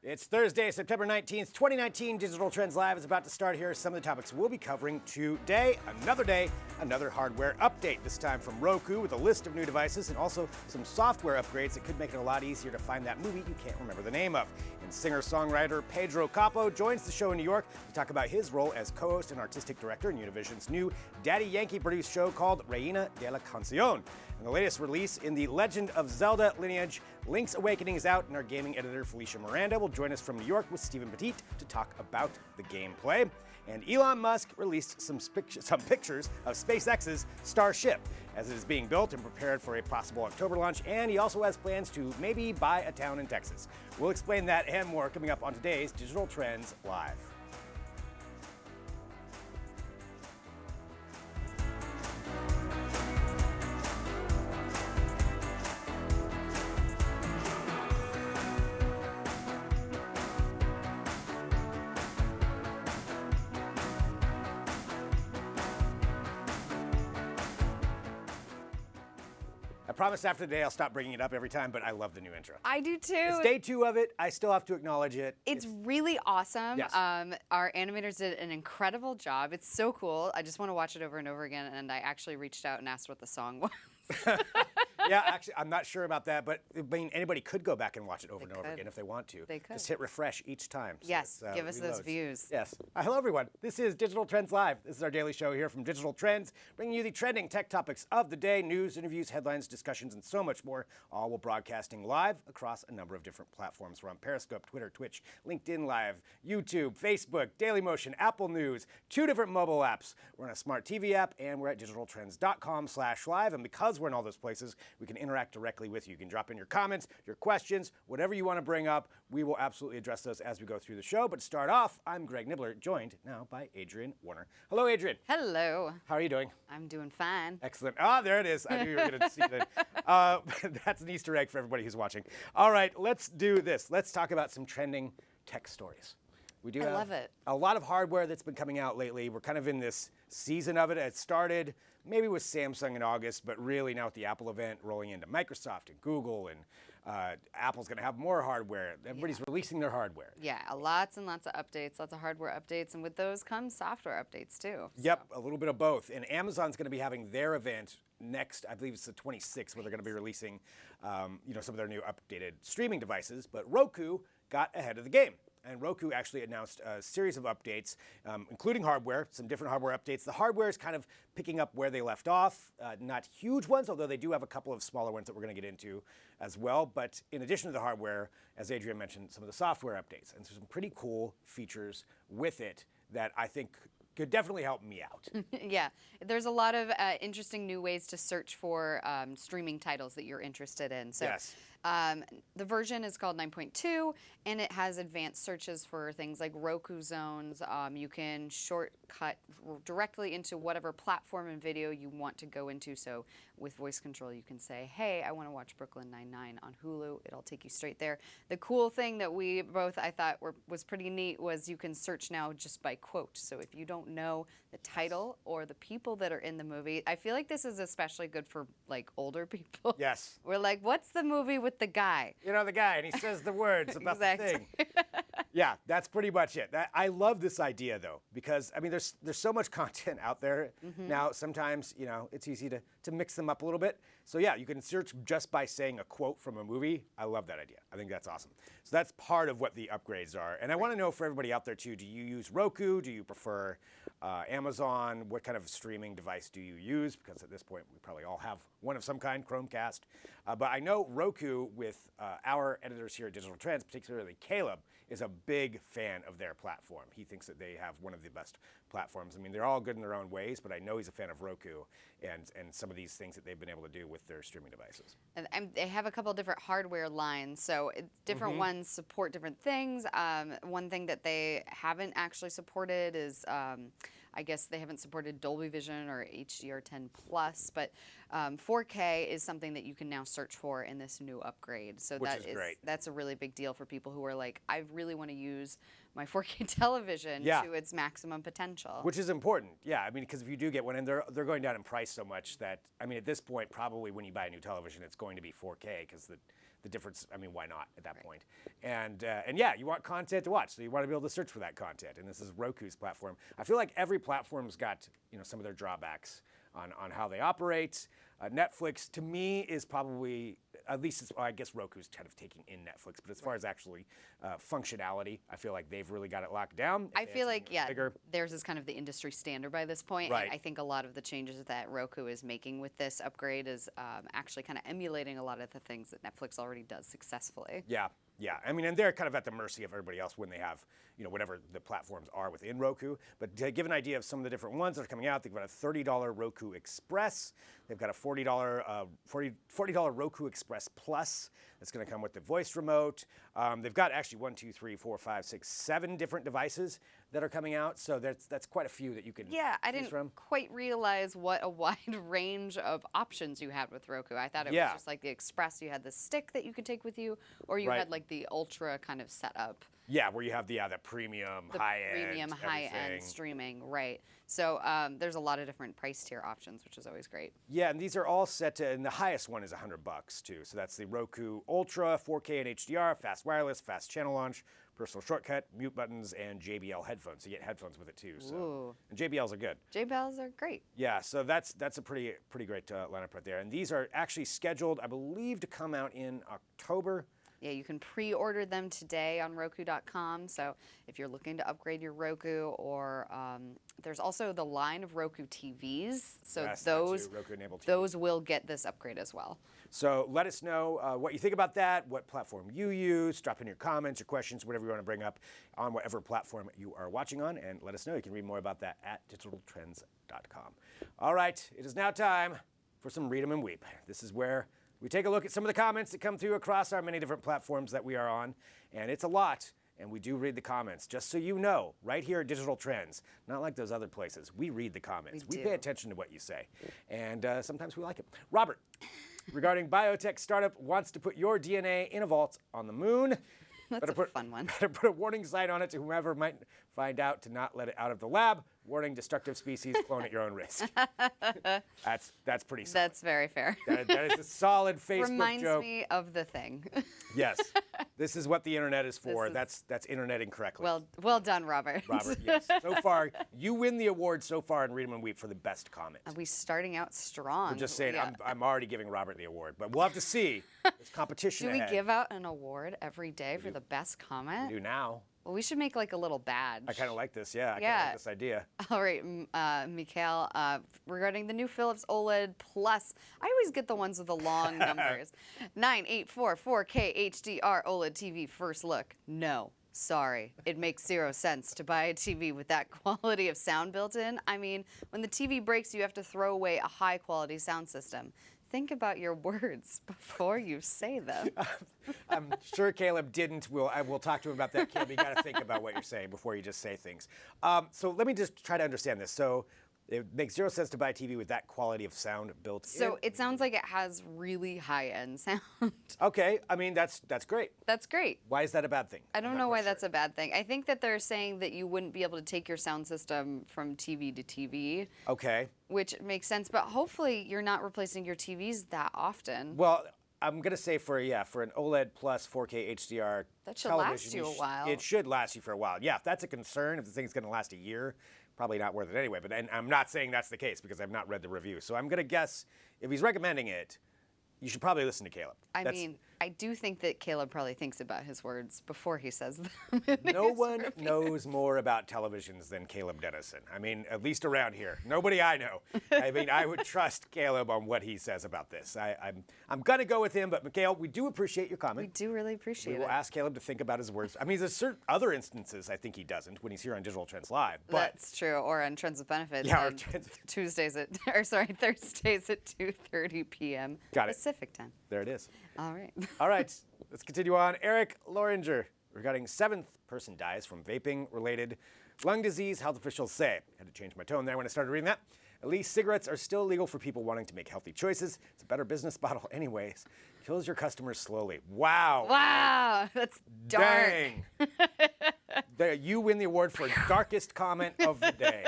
It's Thursday, September 19th, 2019. Digital Trends Live is about to start. Here are some of the topics we'll be covering today. Day, another hardware update, this time from Roku with a list of new devices and also some software upgrades that could make it a lot easier to find that movie you can't remember the name of. And singer-songwriter Pedro Capó joins the show in New York to talk about his role as co-host and artistic director in Univision's new Daddy Yankee-produced show called Reina de la Canción. And the latest release in the Legend of Zelda lineage, Link's Awakening, is out, and our gaming editor Felicia Miranda will join us from New York with Stephen Petit to talk about the gameplay. And Elon Musk released some pictures of SpaceX's Starship as it is being built and prepared for a possible October launch, and he also has plans to maybe buy a town in Texas. We'll explain that and more coming up on today's Digital Trends Live. I promise after today I'll stop bringing it up every time, but I love the new intro. I do too. It's day 2 of it. I still have to acknowledge it. It's really awesome. Yes. Our animators did an incredible job. It's so cool. I just want to watch it over and over again, and I actually reached out and asked what the song was. Yeah, actually, I'm not sure about that, but I mean, anybody could go back and watch it over and over again if they want to. They could. Just hit refresh each time. So Yes, give us those reloads. views. Yes. Hello, everyone. This is Digital Trends Live. This is our daily show here from Digital Trends, bringing you the trending tech topics of the day, news, interviews, headlines, discussions, and so much more, all while broadcasting live across a number of different platforms. We're on Periscope, Twitter, Twitch, LinkedIn Live, YouTube, Facebook, Dailymotion, Apple News, 2 different mobile apps. We're on a smart TV app, and we're at digitaltrends.com/live. And because we're in all those places, we can interact directly with you. You can drop in your comments, your questions, whatever you want to bring up. We will absolutely address those as we go through the show. But to start off, I'm Greg Nibbler, joined now by Adrian Warner. Hello, Adrian. Hello. How are you doing? I'm doing fine. Excellent. Ah, there it is. I knew you were going to see that. That's an Easter egg for everybody who's watching. All right, let's do this. Let's talk about some trending tech stories. We do love it. A lot of hardware that's been coming out lately. We're kind of in this season of it. It started maybe with Samsung in August, but really now with the Apple event rolling into Microsoft and Google, and Apple's going to have more hardware. Everybody's releasing their hardware. Yeah, lots and lots of updates, lots of hardware updates, and with those come software updates too. Yep, a little bit of both. And Amazon's going to be having their event next, I believe it's the 26th, where they're going to be releasing some of their new updated streaming devices. But Roku got ahead of the game. And Roku actually announced a series of updates, including hardware, some different hardware updates. The hardware is kind of picking up where they left off. Not huge ones, although they do have a couple of smaller ones that we're going to get into as well. But in addition to the hardware, as Adrian mentioned, some of the software updates. And there's some pretty cool features with it that I think could definitely help me out. Yeah, there's a lot of interesting new ways to search for streaming titles that you're interested in. So, Yes. The version is called 9.2, and it has advanced searches for things like Roku zones. You can shortcut directly into whatever platform and video you want to go into. So with voice control, you can say, hey, I want to watch Brooklyn Nine-Nine on Hulu. It'll take you straight there. The cool thing that we both, I thought, was pretty neat was you can search now just by quote. So if you don't know the title or the people that are in the movie, I feel like this is especially good for like older people. Yes. We're like, what's the movie with the guy? You know, the guy, and he says the words about Exactly. the thing. Yeah, that's pretty much it. I love this idea, though, because, I mean, there's so much content out there now. Sometimes, it's easy to mix them up a little bit. So, yeah, you can search just by saying a quote from a movie. I love that idea. I think that's awesome. So that's part of what the upgrades are. And I want to know for everybody out there, too, do you use Roku? Do you prefer Amazon? What kind of streaming device do you use? Because at this point, we probably all have one of some kind, Chromecast. But I know Roku, with our editors here at Digital Trends, particularly Caleb, is a big fan of their platform. He thinks that they have one of the best platforms. I mean, they're all good in their own ways, but I know he's a fan of Roku and some of these things that they've been able to do with their streaming devices. And they have a couple different hardware lines, so different ones support different things. One thing that they haven't actually supported is, I guess they haven't supported Dolby Vision or HDR10 Plus, but 4K is something that you can now search for in this new upgrade. So Which is great. That's a really big deal for people who are like, I really want to use my 4K television to its maximum potential. Which is important, yeah. I mean, because if you do get one, and they're going down in price so much that, I mean, at this point, probably when you buy a new television, it's going to be 4K because the difference, I mean, why not at that point? And yeah, you want content to watch, so you want to be able to search for that content. And this is Roku's platform. I feel like every platform's got some of their drawbacks on how they operate. Netflix, to me, is probably, at least I guess Roku's kind of taking in Netflix, but as far as actually functionality, I feel like they've really got it locked down. I feel like, bigger. theirs is kind of the industry standard by this point. Right. And I think a lot of the changes that Roku is making with this upgrade is actually kind of emulating a lot of the things that Netflix already does successfully. Yeah. Yeah, I mean, and they're kind of at the mercy of everybody else when they have, whatever the platforms are within Roku. But to give an idea of some of the different ones that are coming out, they've got a $30 Roku Express. They've got a $40 Roku Express Plus that's going to come with the voice remote. They've got actually 7 different devices that are coming out. So that's quite a few that you can I choose didn't from. quite realize what a wide range of options you had with Roku. I thought it was just like the Express. You had the stick that you could take with you, or you had like the Ultra kind of setup. Yeah, where you have the premium, high-end, high-end streaming, right. So there's a lot of different price tier options, which is always great. Yeah, and these are all set to, and the highest one is $100 too. So that's the Roku Ultra, 4K and HDR, fast wireless, fast channel launch, personal shortcut, mute buttons, and JBL headphones. So you get headphones with it too. So. Ooh. And JBLs are good. JBLs are great. Yeah, so that's a pretty great lineup right there. And these are actually scheduled, I believe, to come out in October. Yeah, you can pre-order them today on Roku.com. So if you're looking to upgrade your Roku, or there's also the line of Roku TVs. So Yes, those Roku-enabled TVs. those will get this upgrade as well. So let us know what you think about that, what platform you use. Drop in your comments, your questions, whatever you want to bring up on whatever platform you are watching on, and let us know. You can read more about that at digitaltrends.com. All right, it is now time for some Read 'em and Weep. This is where we take a look at some of the comments that come through across our many different platforms that we are on, and it's a lot. And we do read the comments, just so you know, right here at Digital Trends, not like those other places. We read the comments. We pay attention to what you say, and sometimes we like it. Robert, regarding biotech startup wants to put your DNA in a vault on the moon. That's a fun one. Better put a warning sign on it to whomever might find out to not let it out of the lab. Warning: destructive species, clone at your own risk. That's pretty solid. That's very fair. That is a solid Facebook Reminds joke. me of The Thing. Yes, this is what the internet is for. That's interneting correctly. Well done, Robert. Robert, yes. So far, you win the award so far in Read 'em and Weep for the best comment. Are we starting out strong? I'm just saying, Yeah. I'm already giving Robert the award, but we'll have to see. There's competition Do we ahead. give out an award every day for the best comment? We do now. Well, we should make like a little badge. I kind of like this. Yeah, I kind of Yeah. like this idea. All right, Mikhail, regarding the new Philips OLED Plus, I always get the ones with the long numbers. 984 4K HDR OLED TV first look. No, sorry. It makes zero sense to buy a TV with that quality of sound built in. I mean, when the TV breaks, you have to throw away a high quality sound system. Think about your words before you say them. I'm sure Caleb didn't. We'll talk to him about that, Caleb. You got to think about what you're saying before you just say things. So let me just try to understand this. So it makes zero sense to buy a TV with that quality of sound built in. So it sounds like it has really high-end sound. Okay, I mean, that's great. That's great. Why is that a bad thing? I don't know why that's a bad thing. I think that they're saying that you wouldn't be able to take your sound system from TV to TV. Okay. Which makes sense, but hopefully you're not replacing your TVs that often. Well, I'm gonna say for an OLED plus 4K HDR That should television, last you a while. It should last you for a while. Yeah, if that's a concern, if the thing's gonna last a year, probably not worth it anyway. But I'm not saying that's the case because I've not read the review. So I'm gonna guess if he's recommending it, you should probably listen to Caleb. I mean, I do think that Caleb probably thinks about his words before he says them. No one knows more about televisions than Caleb Dennison. I mean, at least around here. Nobody I know. I mean, I would trust Caleb on what he says about this. I'm going to go with him, but Mikhail, we do appreciate your comment. We do really appreciate We it. will ask Caleb to think about his words. I mean, there's certain other instances I think he doesn't when he's here on Digital Trends Live. But That's true, or on Trends with Benefits. Yeah, or on Trends- Thursdays at 2:30 p.m. Got it. Pacific time. there it is. All right. All right, let's continue on. Eric Loringer, regarding seventh person dies from vaping-related lung disease, health officials say. Had to change my tone there when I started reading that. At least cigarettes are still legal for people wanting to make healthy choices. It's a better business model anyways. Kills your customers slowly. Wow. Wow, that's dark. Dang. There, you win the award for darkest comment of the day.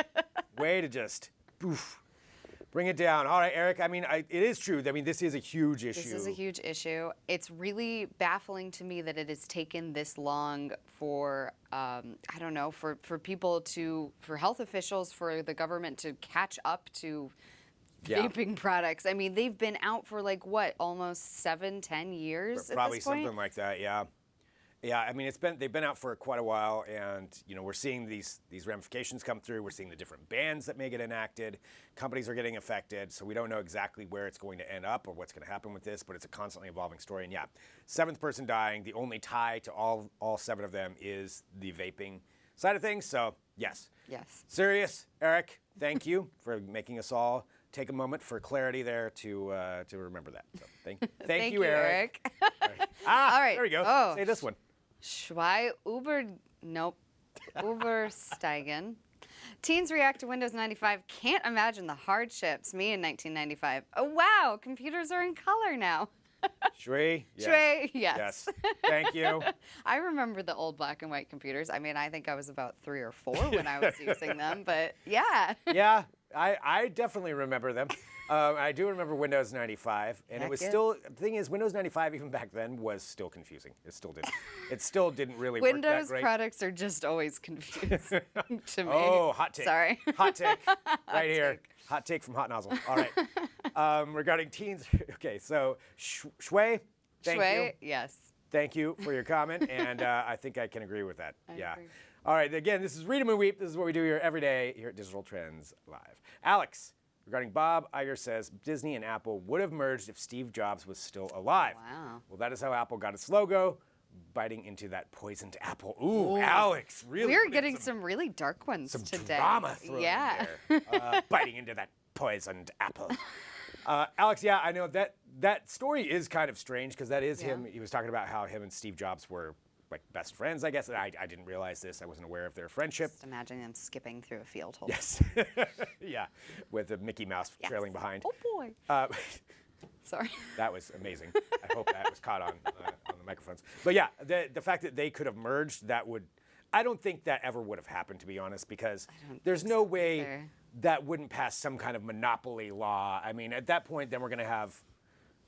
Way to just bring it down. All right, Eric, I mean, it is true. I mean, this is a huge issue. This is a huge issue. It's really baffling to me that it has taken this long for, I don't know, for people to, for health officials, for the government to catch up to vaping products. I mean, they've been out for like, what, almost 7-10 years Probably at this point? something like that, yeah. Yeah, I mean, they've been out for quite a while, and we're seeing these ramifications come through. We're seeing the different bans that may get enacted. Companies are getting affected, so we don't know exactly where it's going to end up or what's going to happen with this, but it's a constantly evolving story. And yeah, seventh person dying. The only tie to all 7 of them is the vaping side of things. So yes. Yes. Serious, Eric. Thank you for making us all take a moment for clarity there to remember that. So thank you, Eric. All right. All right. There we go. Oh. Say this one. Ubersteigen. Teens react to Windows 95. Can't imagine the hardships. Me in 1995. Oh, wow. Computers are in color now. Shree? Yes. Shrey, yes. Yes. Thank you. I remember the old black and white computers. I mean, I think I was about 3 or 4 when I was using them, but yeah. Yeah. I definitely remember them. I do remember Windows 95, and it was still, the thing is, Windows 95 even back then was still confusing. It still didn't really work that Windows great. products are just always confusing to me. Oh, hot take. Sorry. Hot take right here. Hot take from Hot Nozzle. All right. Regarding teens, okay, so Shui, thank you. Yes. Thank you for your comment, and I think I can agree with that. I Yeah. agree. All right, again, this is Read 'em and Weep. This is what we do here every day here at Digital Trends Live. Alex, regarding Bob Iger says Disney and Apple would have merged if Steve Jobs was still alive. Wow. Well, that is how Apple got its logo, biting into that poisoned apple. Ooh, Alex, really? We're getting some really dark ones some today. drama thrown in there. Biting into that poisoned apple. Alex, yeah, I know that story is kind of strange because that is him. He was talking about how him and Steve Jobs were like best friends, I guess. And I didn't realize this. I wasn't aware of their friendship. Just imagine them skipping through a field hole. Yes. Yeah, with the Mickey Mouse trailing behind. Oh boy. Sorry. That was amazing. I hope that was caught on the microphones. But yeah, the fact that they could have merged, I don't think that ever would have happened, to be honest, because there's no way either. that wouldn't pass some kind of monopoly law. I mean, at that point, then we're going to have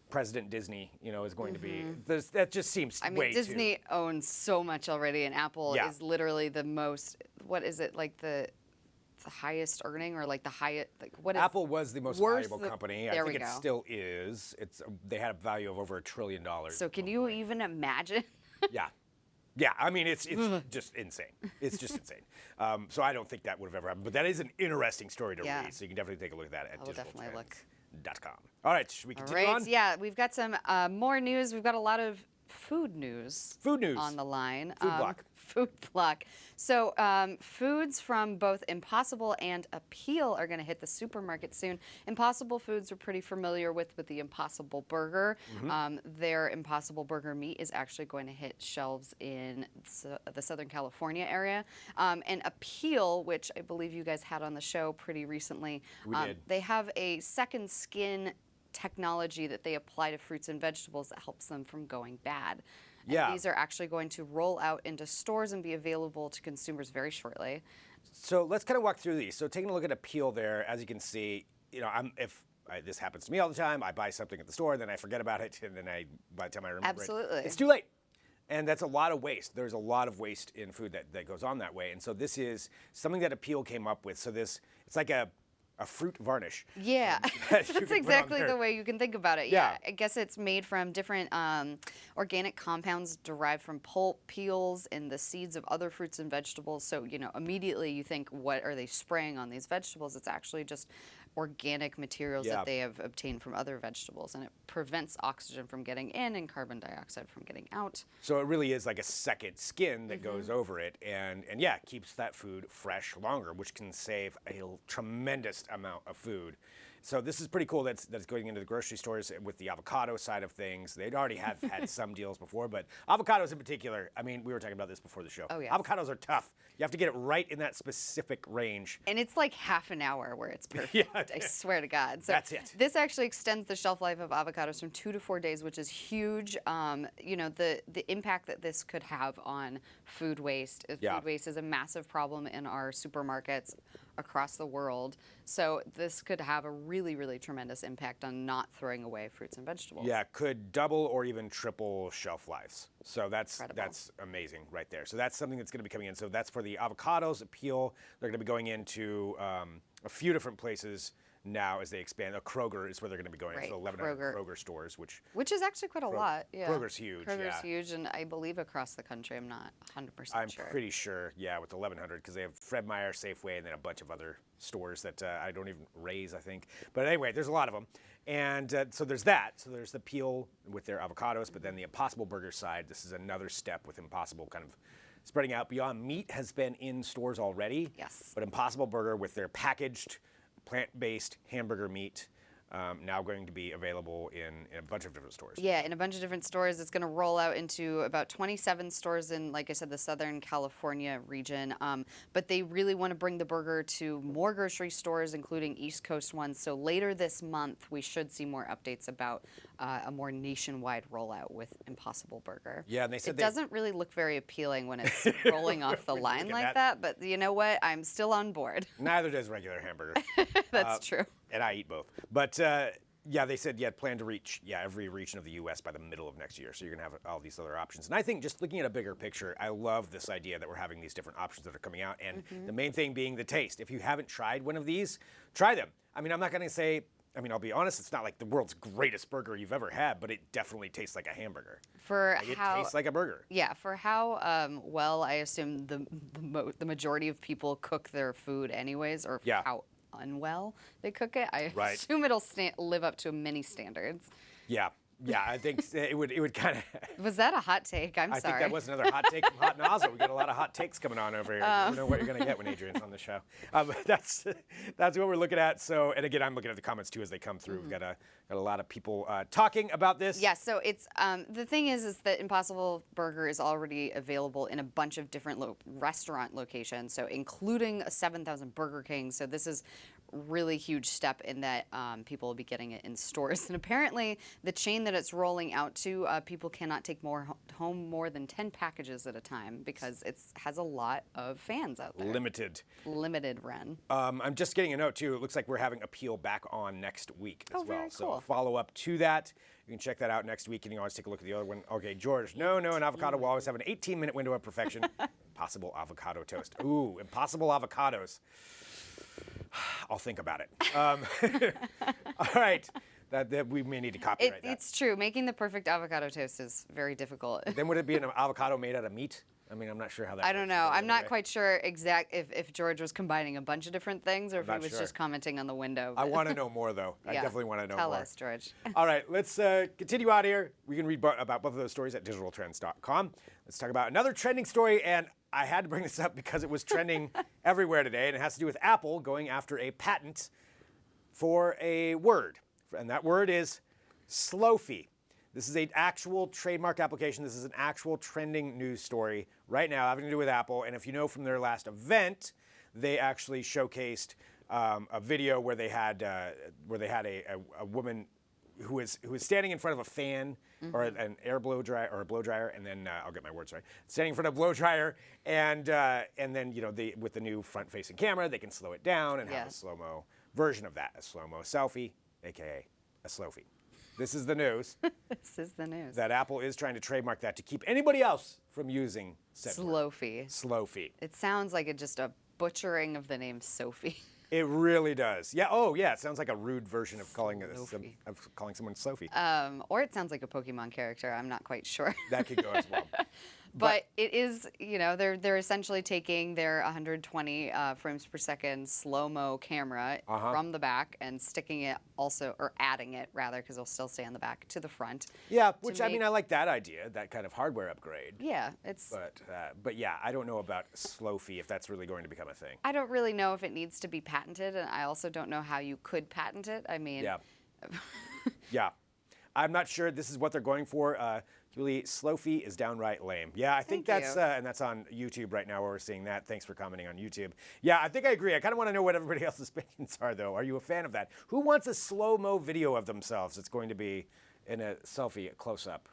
President Disney, is going to be. That just seems way Disney owns so much already, and Apple is literally the most. What is it like the highest earning or like the highest? Like what is Apple was the most valuable company. I think it go. still is. They had a value of over $1 trillion. So can you even imagine? Yeah. Yeah, I mean, it's just insane. It's just insane. So I don't think that would have ever happened. But that is an interesting story to read. So you can definitely take a look at that at digitaltrends.com. All right, should we continue on? Yeah, we've got some more news. We've got a lot of food news. Food news. On the line. Food block. Food block. So foods from both Impossible and Apeel are going to hit the supermarket soon. Impossible Foods we're pretty familiar with the Impossible Burger. Their Impossible Burger meat is actually going to hit shelves in the Southern California area. And Apeel, which I believe you guys had on the show pretty recently, we did. They have a second skin technology that they apply to fruits and vegetables that helps them from going bad. And these are actually going to roll out into stores and be available to consumers very shortly. So let's kind of walk through these. So taking a look at Apeel there, as you can see, this happens to me all the time. I buy something at the store, then I forget about it, and then by the time I remember it, it's too late. And that's a lot of waste. There's a lot of waste in food that goes on that way. And so this is something that Apeel came up with. So it's like a fruit varnish. Yeah, that's exactly the way you can think about it. Yeah, I guess it's made from different organic compounds derived from pulp, peels, and the seeds of other fruits and vegetables. So, immediately you think, what are they spraying on these vegetables? It's actually just organic materials that they have obtained from other vegetables, and it prevents oxygen from getting in and carbon dioxide from getting out. So it really is like a second skin that goes over it, and keeps that food fresh longer, which can save a tremendous amount of food. So this is pretty cool. That's going into the grocery stores with the avocado side of things. They'd already have had some deals before, but avocados in particular. I mean, we were talking about this before the show. Oh yeah. Avocados are tough. You have to get it right in that specific range. And it's like half an hour where it's perfect. Yeah. I swear to God. So that's it. This actually extends the shelf life of avocados from 2 to 4 days, which is huge. The impact that this could have on food waste. Food waste is a massive problem in our supermarkets across the world. So this could have a really, really tremendous impact on not throwing away fruits and vegetables. Yeah, could double or even triple shelf lives. So that's amazing right there. So that's something that's going to be coming in. So that's for the avocados, Apeel. They're going to be going into a few different places now as they expand. Kroger is where they're going to be going. Right. So 1,100 Kroger stores, which is actually quite a lot. Yeah. Kroger's huge. Kroger's huge, and I believe across the country. I'm not 100% sure. I'm pretty sure, with 1,100, because they have Fred Meyer, Safeway, and then a bunch of other stores that I don't even raise, I think. But anyway, there's a lot of them. And so there's that. So there's the Apeel with their avocados, but then the Impossible Burger side, this is another step with Impossible kind of spreading out. Beyond Meat has been in stores already. Yes. But Impossible Burger with their packaged plant-based hamburger meat now going to be available in a bunch of different stores. Yeah, in a bunch of different stores. It's going to roll out into about 27 stores in, like I said, the Southern California region. But they really want to bring the burger to more grocery stores, including East Coast ones. So later this month, we should see more updates about a more nationwide rollout with Impossible Burger. Yeah, and they said it doesn't really look very appealing when it's rolling off the line like that. But you know what? I'm still on board. Neither does regular hamburger. That's true. And I eat both. But yeah, they said plan to reach every region of the U.S. by the middle of next year. So you're going to have all these other options. And I think just looking at a bigger picture, I love this idea that we're having these different options that are coming out. And the main thing being the taste. If you haven't tried one of these, try them. I mean, I'm not going to say, I'll be honest, it's not like the world's greatest burger you've ever had, but it definitely tastes like a hamburger. It tastes like a burger. Yeah, for how well I assume the majority of people cook their food anyways, or how unwell they cook it, I assume it'll live up to many standards. Yeah, I think it would kind of. Was that a hot take? I'm sorry. I think that was another hot take from Hot Nozzle. We got a lot of hot takes coming on over here. You don't know what you're going to get when Adrian's on the show. That's what we're looking at. So, and again, I'm looking at the comments too as they come through. We've got a lot of people talking about this. Yeah. So it's the thing is that Impossible Burger is already available in a bunch of different restaurant locations. So including 7,000 Burger King. So this is really huge step in that people will be getting it in stores. And apparently the chain that it's rolling out to, people cannot take home more than 10 packages at a time because it has a lot of fans out there. Limited run. I'm just getting a note too. It looks like we're having Apeel back on next week as well. Very cool. So a follow up to that. You can check that out next week, and you can always take a look at the other one. Okay, George. No, an avocado will always have an 18-minute window of perfection. Possible avocado toast. Ooh, impossible avocados. I'll think about it. All right. That we may need to copyright that. It's true. Making the perfect avocado toast is very difficult. Then would it be an avocado made out of meat? I'm not sure how that I don't know. I'm not quite sure if George was combining a bunch of different things or if he was just commenting on the window. I want to know more, though. I definitely want to know more. Tell us, George. All right. Let's continue out here. We can read about both of those stories at digitaltrends.com. Let's talk about another trending story, and I had to bring this up because it was trending everywhere today, and it has to do with Apple going after a patent for a word, and that word is Slofie. This is an actual trademark application. This is an actual trending news story right now having to do with Apple, and if you know from their last event, they actually showcased a video where they had a woman who was standing in front of a fan or an air blow dryer or a blow dryer, and then I'll get my words right. Standing in front of a blow dryer, and then with the new front-facing camera, they can slow it down and have a slow-mo version of that, a slow-mo selfie, aka a slofie. This is the news. This is the news. That Apple is trying to trademark that to keep anybody else from using said Slofie. Slofie. It sounds like just a butchering of the name Sophie. It really does. Yeah. Oh, yeah. It sounds like a rude version of calling someone Sophie. Or it sounds like a Pokemon character. I'm not quite sure. That could go as well. But it is, they're essentially taking their 120 frames per second slow-mo camera from the back and sticking it or adding it rather, because it'll still stay on the back, to the front. Yeah, which I like that idea, that kind of hardware upgrade. Yeah, it's. But yeah, I don't know about Slofie if that's really going to become a thing. I don't really know if it needs to be patented, and I also don't know how you could patent it. Yeah. Yeah. I'm not sure this is what they're going for. Julie, Slofie is downright lame. Yeah, I think that's and that's on YouTube right now where we're seeing that. Thanks for commenting on YouTube. Yeah, I think I agree. I kind of want to know what everybody else's opinions are, though. Are you a fan of that? Who wants a slow-mo video of themselves? It's going to be in a selfie, a close-up.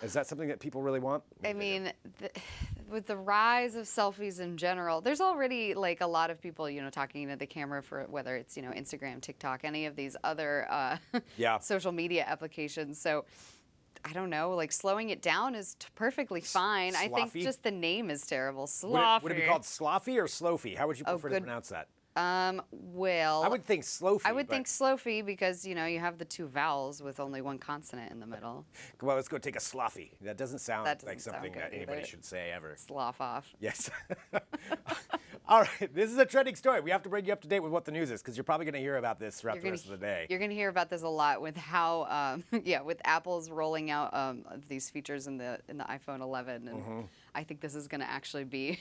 Is that something that people really want? With the rise of selfies in general, there's already a lot of people, talking into the camera for whether it's, Instagram, TikTok, any of these other social media applications. So I don't know, slowing it down is perfectly fine. Slofie? I think just the name is terrible. Slofie. Would it be called Slofie or Slofie? How would you prefer to pronounce that? Well, I would think Slofie. I would think Slofie because, you have the two vowels with only one consonant in the middle. Come on, let's go take a Slofie. That doesn't sound like something that anybody should say ever. Slough off. Yes. All right, this is a trending story. We have to bring you up to date with what the news is because you're probably going to hear about this throughout the rest of the day. You're going to hear about this a lot with how, with Apple's rolling out of these features in the iPhone 11, and I think this is going to actually be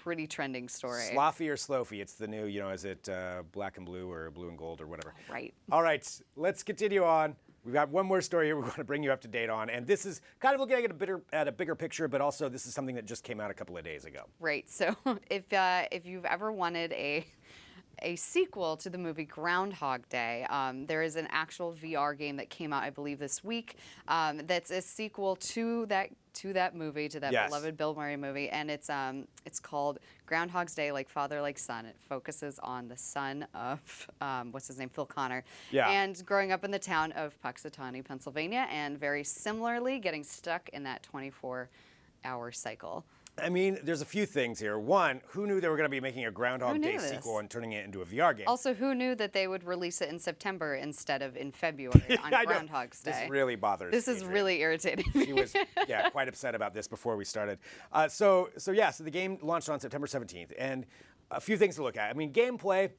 pretty trending story. Slofie or Slofie? It's the new, is it black and blue or blue and gold or whatever? Right. All right, let's continue on. We've got one more story here we want to bring you up to date on, and this is kind of looking at a bigger picture, but also this is something that just came out a couple of days ago. Right. So if you've ever wanted a sequel to the movie Groundhog Day, there is an actual VR game that came out, I believe, this week. That's a sequel to that movie, to that beloved Bill Murray movie, and it's called Groundhog's Day, like father, like son. It focuses on the son of what's his name, Phil Connor, and growing up in the town of Puxatawney, Pennsylvania, and very similarly getting stuck in that 24-hour cycle. I mean, there's a few things here. One, who knew they were going to be making a Groundhog Day sequel and turning it into a VR game? Also, who knew that they would release it in September instead of in February on Groundhog's Day? This really bothers This is Adrian. really irritating. She was, quite upset about this before we started. So the game launched on September 17th, and a few things to look at. I mean, gameplay.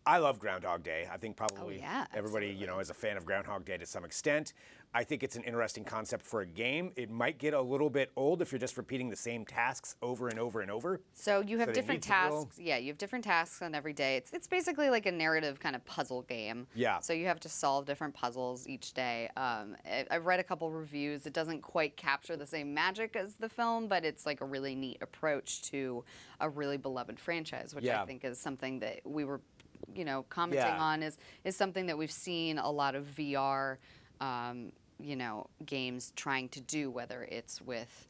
I love Groundhog Day. I think probably everybody, is a fan of Groundhog Day to some extent. I think it's an interesting concept for a game. It might get a little bit old if you're just repeating the same tasks over and over and over. So you have different tasks. Yeah, you have different tasks on every day. It's basically like a narrative kind of puzzle game. Yeah. So you have to solve different puzzles each day. I've read a couple reviews. It doesn't quite capture the same magic as the film, but it's like a really neat approach to a really beloved franchise, which I think is something that we were commenting on is something that we've seen a lot of VR, games trying to do, whether it's with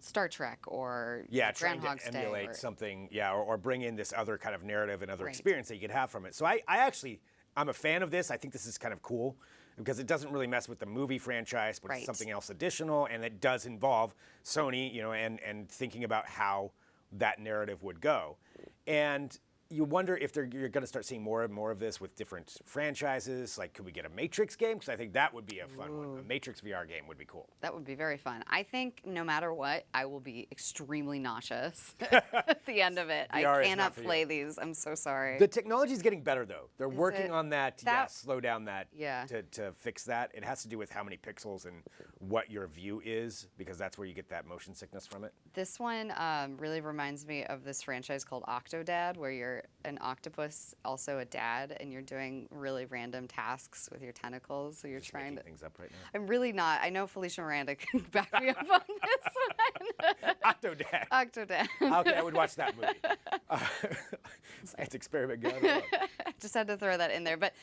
Star Trek or trying to emulate something, or bring in this other kind of narrative and other experience that you could have from it. So I'm a fan of this. I think this is kind of cool because it doesn't really mess with the movie franchise, but it's something else additional, and it does involve Sony, and thinking about how that narrative would go. And you wonder if you're going to start seeing more and more of this with different franchises. Like, could we get a Matrix game? Because I think that would be a fun one. A Matrix VR game would be cool. That would be very fun. I think no matter what, I will be extremely nauseous at the end of it. I cannot play these. I'm so sorry. The technology is getting better, though. They're working on that to slow down that, to fix that. It has to do with how many pixels and what your view is, because that's where you get that motion sickness from it. This one really reminds me of this franchise called Octodad, where you're an octopus, also a dad, and you're doing really random tasks with your tentacles. So you're trying to things up right now. I'm really not. I know Felicia Miranda can back me up on this one. Octodad. Octodad. Okay, I would watch that movie. Science experiment going on. Just had to throw that in there, but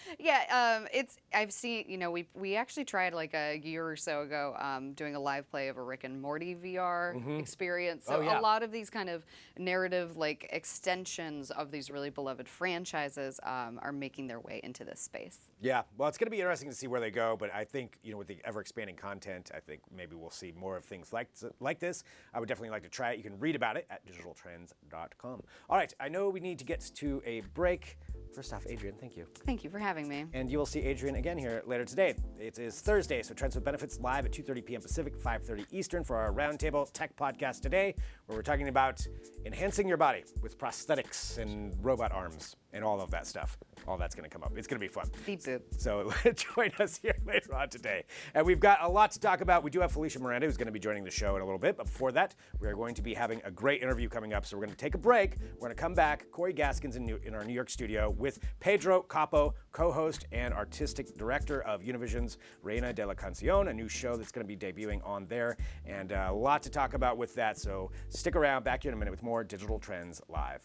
I've seen. We actually tried like a year or so ago doing a live play of a Rick and Morty VR experience. So a lot of these kind of narrative like extensions of these really beloved franchises are making their way into this space. Yeah, well, it's going to be interesting to see where they go, but I think, with the ever-expanding content, I think maybe we'll see more of things like this. I would definitely like to try it. You can read about it at digitaltrends.com. All right, I know we need to get to a break. First off, Adrian, thank you. Thank you for having me. And you will see Adrian again here later today. It is Thursday, so Trends with Benefits live at 2:30 p.m. Pacific, 5:30 Eastern for our Roundtable Tech Podcast today, where we're talking about enhancing your body with prosthetics and robot arms and all of that stuff. All that's going to come up. It's going to be fun. Beep boop. So join us here later on today. And we've got a lot to talk about. We do have Felicia Miranda, who's going to be joining the show in a little bit. But before that, we are going to be having a great interview coming up. So we're going to take a break. We're going to come back. Corey Gaskins in our New York studio with Pedro Capó, co-host and artistic director of Univision's Reina de la Canción, a new show that's going to be debuting on there. And a lot to talk about with that. So stick around. Back here in a minute with more Digital Trends Live.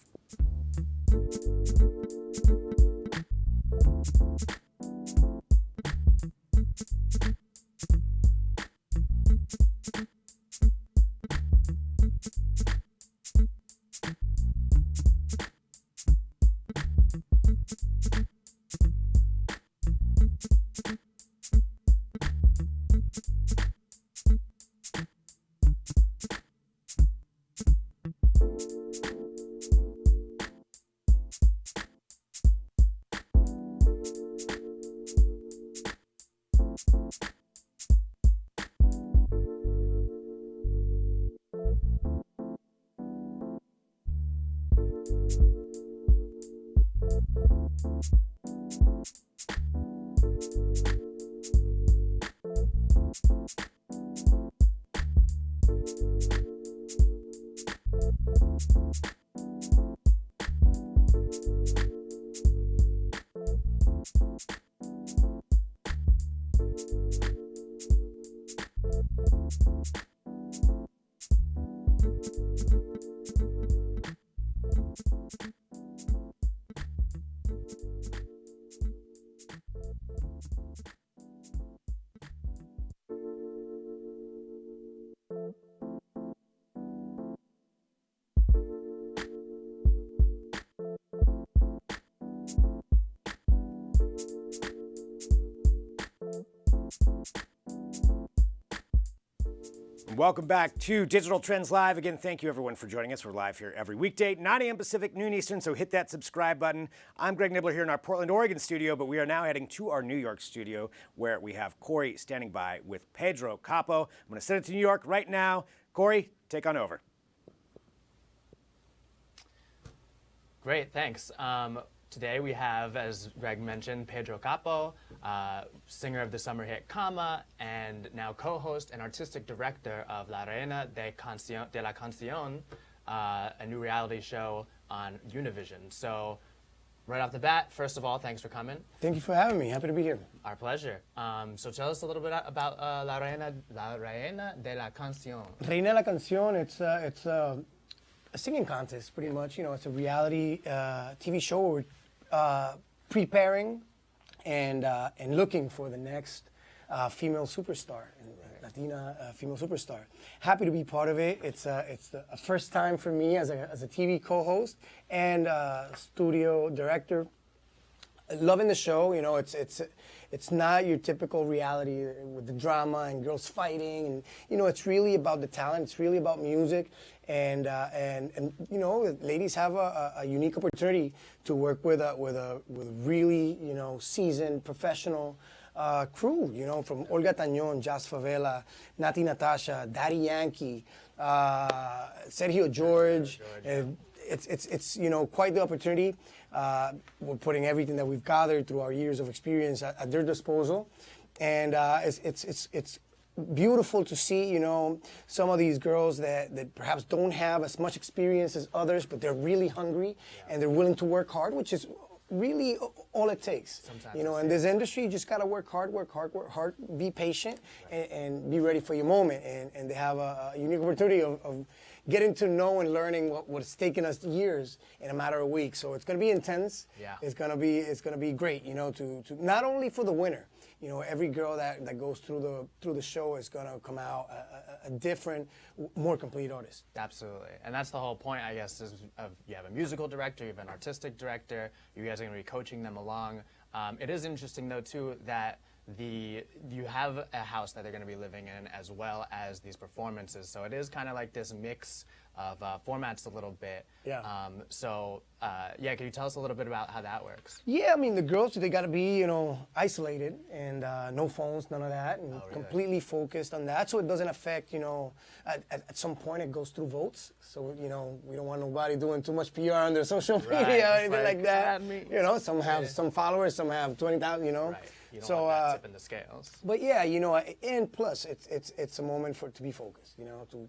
Welcome back to Digital Trends Live. Again, thank you everyone for joining us. We're live here every weekday, 9 a.m. Pacific, noon Eastern, so hit that subscribe button. I'm Greg Nibbler here in our Portland, Oregon studio, but we are now heading to our New York studio where we have Corey standing by with Pedro Capó. I'm going to send it to New York right now. Corey, take on over. Great, thanks. Today we have, as Greg mentioned, Pedro Capó, singer of the summer hit Cama, and now co-host and artistic director of La Reina de la Canción, a new reality show on Univision. So, right off the bat, first of all, thanks for coming. Thank you for having me. Happy to be here. Our pleasure. So tell us a little bit about La Reina de la Canción. Reina de la Canción, it's a singing contest, pretty much. You know, it's a reality TV show where we're preparing and looking for the next female superstar, Latina female superstar. Happy to be part of it. It's the first time for me as a TV co-host and studio director. Loving the show. You know, it's not your typical reality with the drama and girls fighting, and you know, it's really about the talent. It's really about music, and you know, ladies have a unique opportunity to work with a really, you know, seasoned professional crew. You know, from Olga Tañón, Jazz Favela, Nati Natasha, Daddy Yankee, Sergio George. It's you know, quite the opportunity. We're putting everything that we've gathered through our years of experience at their disposal, and it's beautiful to see, you know, some of these girls that perhaps don't have as much experience as others, but they're really hungry and they're willing to work hard, which is really all it takes. Sometimes, you know, in this industry, you just gotta work hard, be patient, and be ready for your moment. And they have a unique opportunity of getting to know and learning what's taken us years in a matter of weeks. So it's gonna be intense. Yeah. It's gonna be great, you know, to not only for the winner. You know, every girl that goes through the show is gonna come out a different, more complete artist. Absolutely, and that's the whole point, I guess, is you have a musical director, you have an artistic director. You guys are gonna be coaching them along. It is interesting though too that you have a house that they're going to be living in as well as these performances, so it is kind of like this mix of formats a little bit. Yeah. Yeah, can you tell us a little bit about how that works? Yeah, I mean, the girls, they got to be, you know, isolated and no phones, none of that, and completely focused on that, so it doesn't affect, you know, at some point it goes through votes, so, you know, we don't want nobody doing too much PR on their social media or anything like that. You know, some have some followers, some have 20,000, you know. Right. You don't want that tip in the scales. But yeah, you know, and plus, it's a moment to be focused, you know, to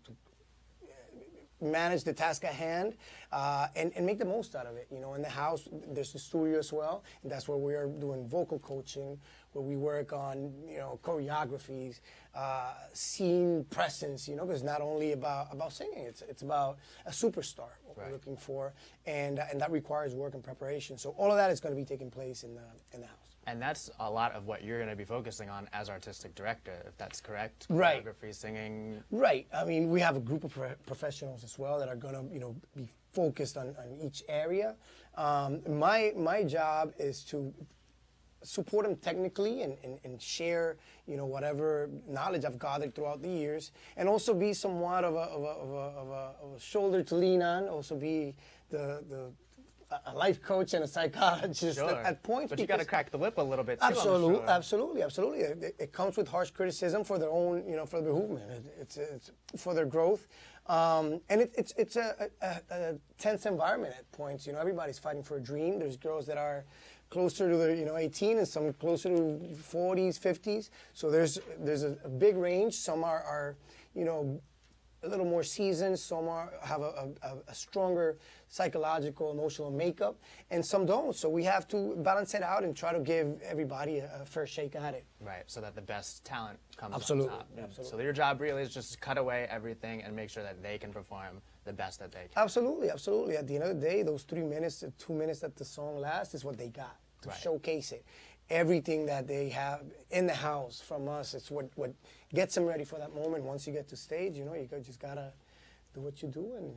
manage the task at hand and make the most out of it. You know, in the house, there's the studio as well, and that's where we are doing vocal coaching, where we work on, you know, choreographies, scene presence, you know, because it's not only about singing, it's about a superstar, what we're looking for, and that requires work and preparation. So all of that is going to be taking place in the house. And that's a lot of what you're going to be focusing on as artistic director, if that's correct. Right. Choreography, singing. Right. I mean, we have a group of professionals as well that are going to, you know, be focused on each area. My job is to support them technically and share, you know, whatever knowledge I've gathered throughout the years, and also be somewhat of a shoulder to lean on. Also be a life coach and a psychologist at points. But you got to crack the whip a little bit too. Absolutely. It comes with harsh criticism for their own, you know, for the movement. It's for their growth, and it's a tense environment at points. You know, everybody's fighting for a dream. There's girls that are closer to the, you know, 18 and some closer to 40s, 50s. So there's a big range. Some are you know, a little more seasoned, some have a stronger psychological, emotional makeup, and some don't. So we have to balance it out and try to give everybody a fair shake at it. Right, so that the best talent comes Absolutely. on top. Absolutely. So your job really is just to cut away everything and make sure that they can perform the best that they can. Absolutely. At the end of the day, those 3 minutes to 2 minutes that the song lasts is what they got to showcase it. Everything that they have in the house from us, it's what gets them ready for that moment. Once you get to stage, you know, you just gotta do what you do and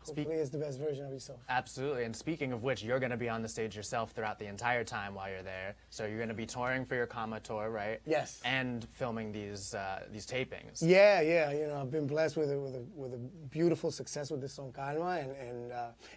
Hopefully it's the best version of yourself. Absolutely. And speaking of which, you're going to be on the stage yourself throughout the entire time while you're there. So you're going to be touring for your Kama tour, right? Yes. And filming these tapings. Yeah, you know, I've been blessed with a beautiful success with this song Calma,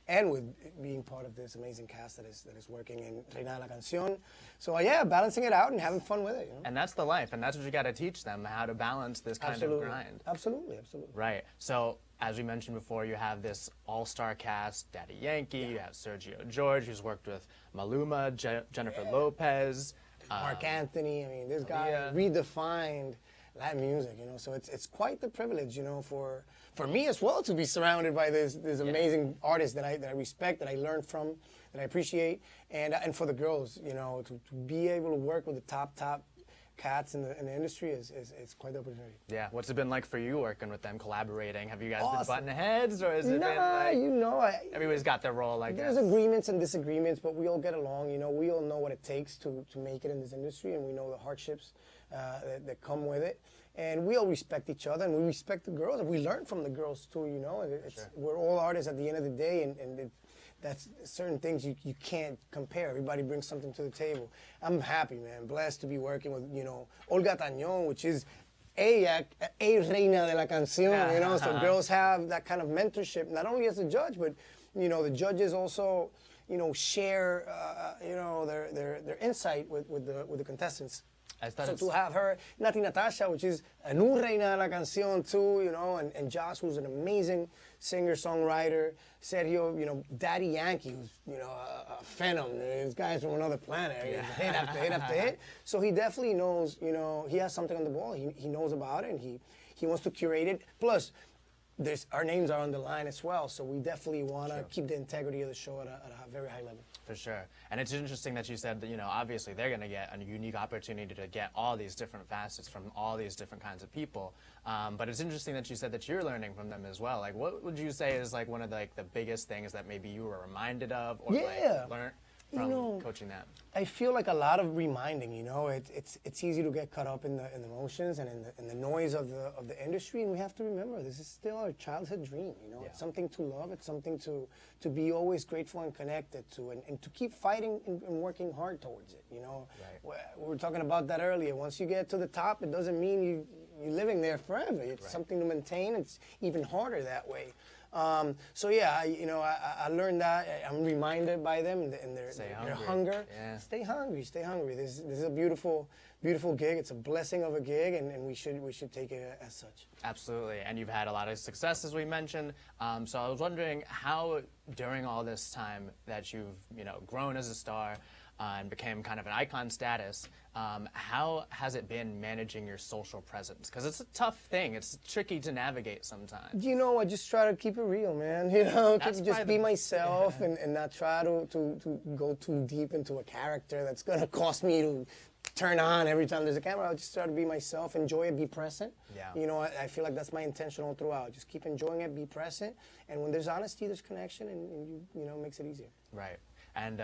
and with being part of this amazing cast that is working in Reina de la Canción. So yeah, balancing it out and having fun with it. You know? And that's the life, and that's what you got to teach them, how to balance this kind of grind. Absolutely. Right. So as we mentioned before, you have this all-star cast, Daddy Yankee, you have Sergio George, who's worked with Maluma, Jennifer Lopez. Mark Anthony, I mean, this guy redefined Latin music, you know, so it's quite the privilege, you know, for me as well to be surrounded by this amazing artist that I respect, that I learn from, that I appreciate, and for the girls, you know, to be able to work with the top cats in the industry is quite the opportunity. Yeah, what's it been like for you working with them, collaborating? Have you guys been butting heads, or has it been like, you know, everybody's got their role, I guess? There's agreements and disagreements, but we all get along, you know, we all know what it takes to make it in this industry, and we know the hardships that come with it. And we all respect each other, and we respect the girls, and we learn from the girls too, you know. We're all artists at the end of the day, and that's certain things you can't compare. Everybody brings something to the table. I'm happy, man, blessed to be working with, you know, Olga Tañón, which is a reina de la canción, you know, so girls have that kind of mentorship, not only as a judge, but, you know, the judges also, you know, share, you know, their insight with the contestants. So to have her, Nati Natasha, which is a new reina de la canción too, you know, and Josh, who's an amazing singer-songwriter, Sergio, you know, Daddy Yankee, who's, you know, a phenom. This guy's from another planet. Hit after hit after hit. So he definitely knows, you know, he has something on the ball. He knows about it, and he wants to curate it. Plus, our names are on the line as well, so we definitely want to keep the integrity of the show at a very high level. For sure. And it's interesting that you said that, you know, obviously they're going to get a unique opportunity to get all these different facets from all these different kinds of people. But it's interesting that you said that you're learning from them as well. Like, what would you say is like one of the biggest things that maybe you were reminded of or like learned from coaching them? I feel like a lot of reminding, you know, it's easy to get caught up in the emotions and in the noise of the industry, and we have to remember this is still our childhood dream, you know. It's something to love, it's something to be always grateful and connected to, and to keep fighting and working hard towards it, you know. We were talking about that earlier. Once you get to the top, it doesn't mean you're living there forever. It's something to maintain. It's even harder that way. So yeah, I learned that. I'm reminded by them and their hunger. Yeah. Stay hungry. This is a beautiful gig. It's a blessing of a gig, and we should take it as such. Absolutely, and you've had a lot of success, as we mentioned. So I was wondering how, during all this time that you've grown as a star and became kind of an icon status, how has it been managing your social presence? Because it's a tough thing. It's tricky to navigate sometimes. You know, I just try to keep it real, man. You know, just be myself and not try to go too deep into a character that's going to cost me to turn on every time there's a camera. I'll just try to be myself, enjoy it, be present. Yeah. You know, I feel like that's my intention all throughout. Just keep enjoying it, be present. And when there's honesty, there's connection, and you know, it makes it easier. Right. And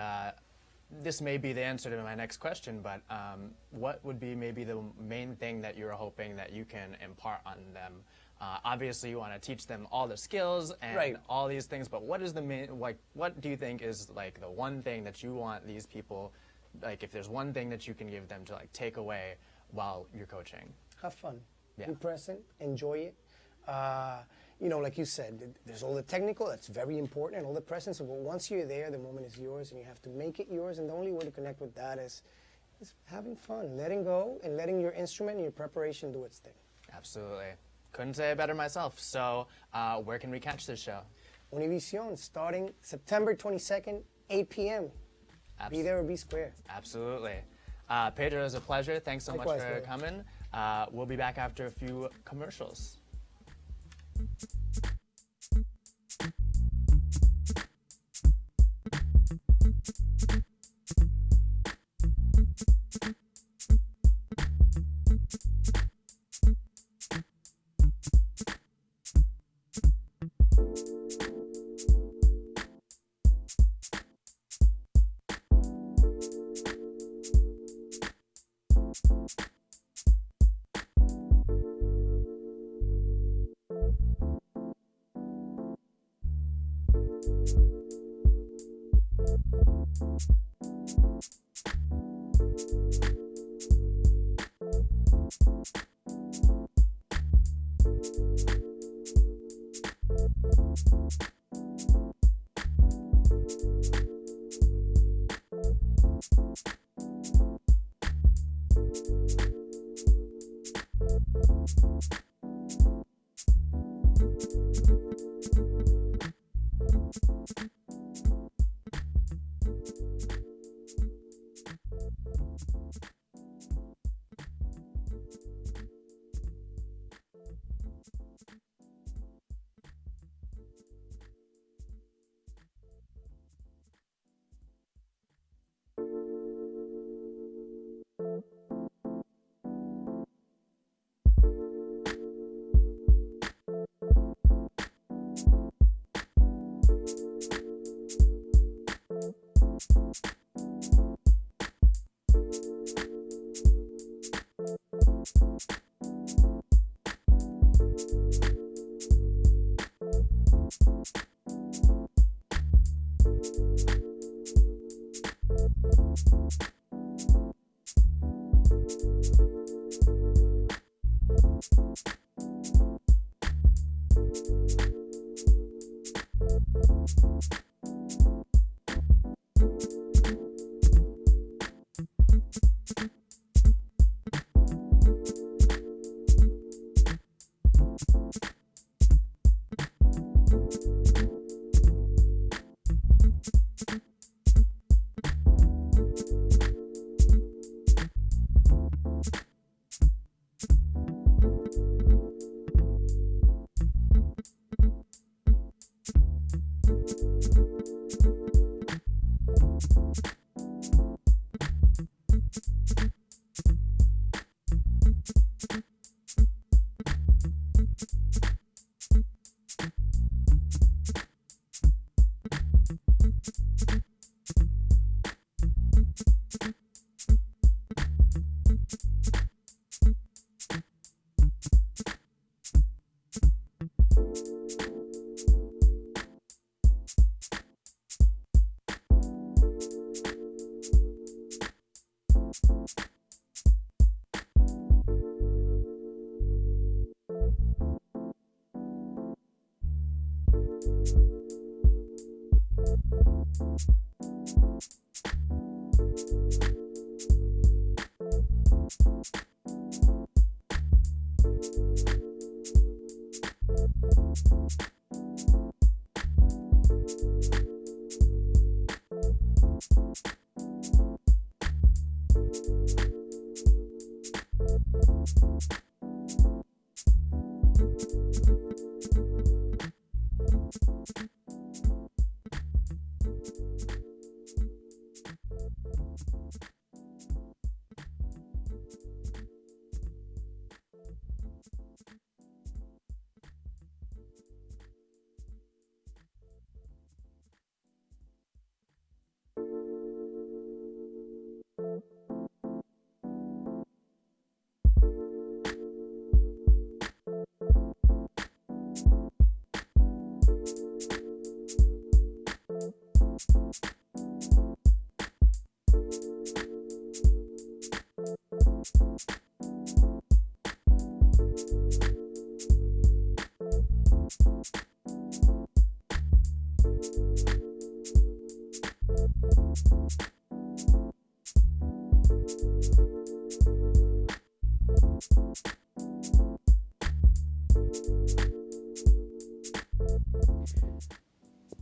this may be the answer to my next question, but what would be maybe the main thing that you're hoping that you can impart on them? Obviously, you want to teach them all the skills and all these things, but what is the main, what do you think is like the one thing that you want these people, like if there's one thing that you can give them to like take away while you're coaching? Have fun. Yeah. Be present. Enjoy it. You know, like you said, there's all the technical, that's very important, and all the presence. But once you're there, the moment is yours, and you have to make it yours. And the only way to connect with that is having fun, letting go, and letting your instrument and your preparation do its thing. Absolutely. Couldn't say it better myself. So where can we catch this show? Univision, starting September 22nd, 8 p.m. Be there or be square. Absolutely. Pedro, it was a pleasure. Thanks so Likewise, much for coming. We'll be back after a few commercials.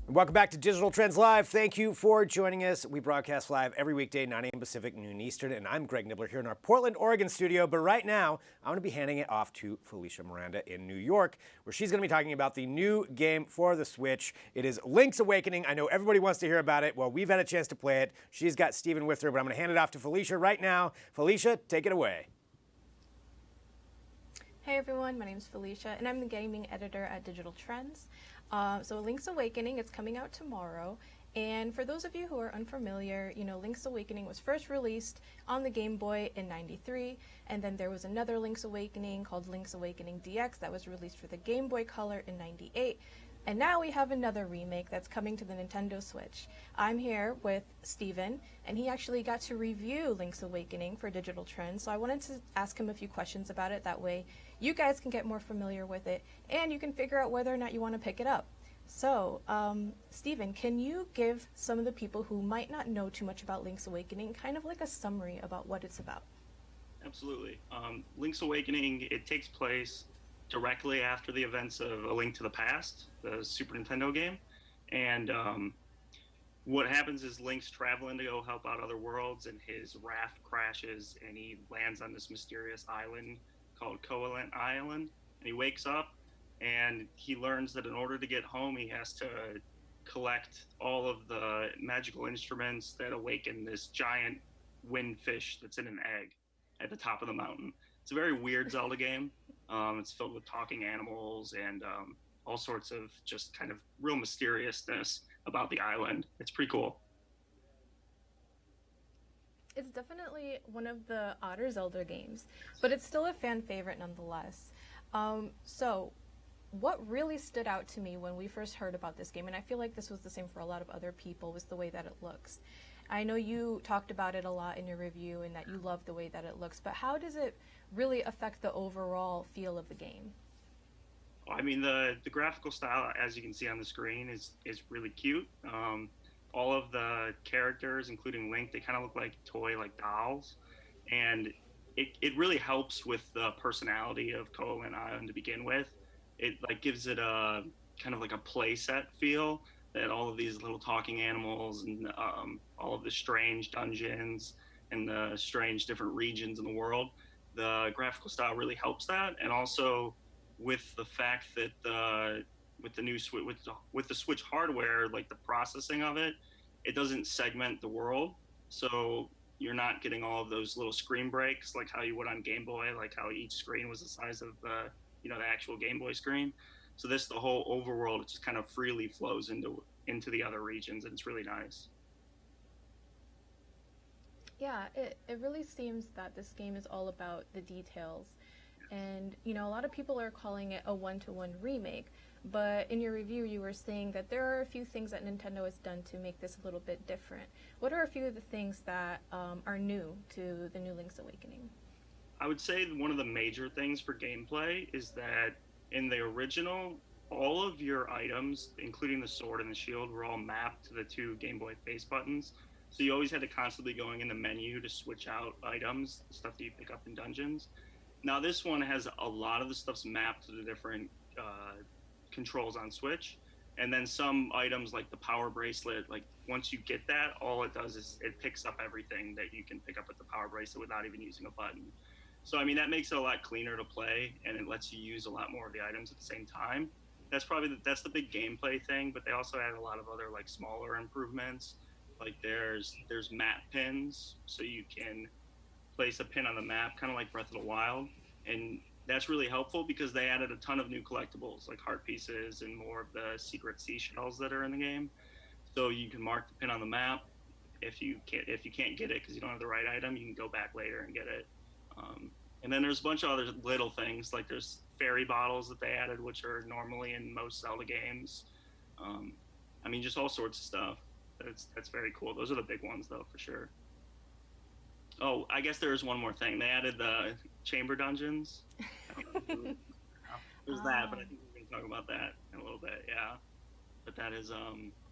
Welcome back to Digital Trends Live. Thank you for joining us. We broadcast live every weekday, 9 a.m. Pacific, noon Eastern, and I'm Greg Nibbler here in our Portland, Oregon studio. But right now, I'm going to be handing it off to Felicia Miranda in New York, where she's going to be talking about the new game for the Switch. It is Link's Awakening. I know everybody wants to hear about it. Well, we've had a chance to play it. She's got Steven with her, but I'm going to hand it off to Felicia right now. Felicia, take it away. Hey everyone, my name is Felicia, and I'm the gaming editor at Digital Trends. So Link's Awakening, it's coming out tomorrow. And for those of you who are unfamiliar, you know, Link's Awakening was first released on the Game Boy in '93, and then there was another Link's Awakening called Link's Awakening DX that was released for the Game Boy Color in '98. And now we have another remake that's coming to the Nintendo Switch. I'm here with Steven, and he actually got to review Link's Awakening for Digital Trends, so I wanted to ask him a few questions about it. That way you guys can get more familiar with it, and you can figure out whether or not you want to pick it up. So, Steven, can you give some of the people who might not know too much about Link's Awakening kind of like a summary about what it's about? Absolutely. Link's Awakening, it takes place directly after the events of A Link to the Past, the Super Nintendo game. And what happens is Link's traveling to go help out other worlds, and his raft crashes, and he lands on this mysterious island called Covalent Island. And he wakes up, and he learns that in order to get home, he has to collect all of the magical instruments that awaken this giant windfish that's in an egg at the top of the mountain. It's a very weird Zelda game. It's filled with talking animals and all sorts of just kind of real mysteriousness about the island. It's pretty cool. It's definitely one of the odder Zelda games, but it's still a fan favorite nonetheless. So what really stood out to me when we first heard about this game, and I feel like this was the same for a lot of other people, was the way that it looks. I know you talked about it a lot in your review and that you love the way that it looks, but how does it really affect the overall feel of the game? I mean, the graphical style, as you can see on the screen, is really cute. All of the characters, including Link, they kind of look like like dolls. And it really helps with the personality of Covalent Island to begin with. It like gives it a kind of like a play set feel, that all of these little talking animals and all of the strange dungeons and the strange different regions in the world, the graphical style really helps that. And also with the fact that with the new with the Switch hardware, like the processing of it, it doesn't segment the world, so you're not getting all of those little screen breaks like how you would on Game Boy, like how each screen was the size of the the actual Game Boy screen. So the whole overworld, it just kind of freely flows into the other regions, and it's really nice. Yeah, it really seems that this game is all about the details. And, a lot of people are calling it a one-to-one remake, but in your review you were saying that there are a few things that Nintendo has done to make this a little bit different. What are a few of the things that are new to the new Link's Awakening? I would say one of the major things for gameplay is that in the original, all of your items, including the sword and the shield, were all mapped to the two Game Boy face buttons. So you always had to constantly going in the menu to switch out items, the stuff that you pick up in dungeons. Now this one has a lot of the stuff's mapped to the different controls on Switch. And then some items like the power bracelet, like once you get that, all it does is it picks up everything that you can pick up with the power bracelet without even using a button. So, I mean, that makes it a lot cleaner to play, and it lets you use a lot more of the items at the same time. That's probably that's the big gameplay thing, but they also add a lot of other like smaller improvements. Like there's map pins, so you can place a pin on the map, kind of like Breath of the Wild, and that's really helpful because they added a ton of new collectibles like heart pieces and more of the secret seashells that are in the game. So you can mark the pin on the map. If you can't get it because you don't have the right item, you can go back later and get it. And then there's a bunch of other little things, like there's fairy bottles that they added, which are normally in most Zelda games. I mean, just all sorts of stuff. That's very cool. Those are the big ones, though, for sure. Oh, I guess there's one more thing. They added the chamber dungeons. There's that, but I think we're going to talk about that in a little bit, yeah. But that is,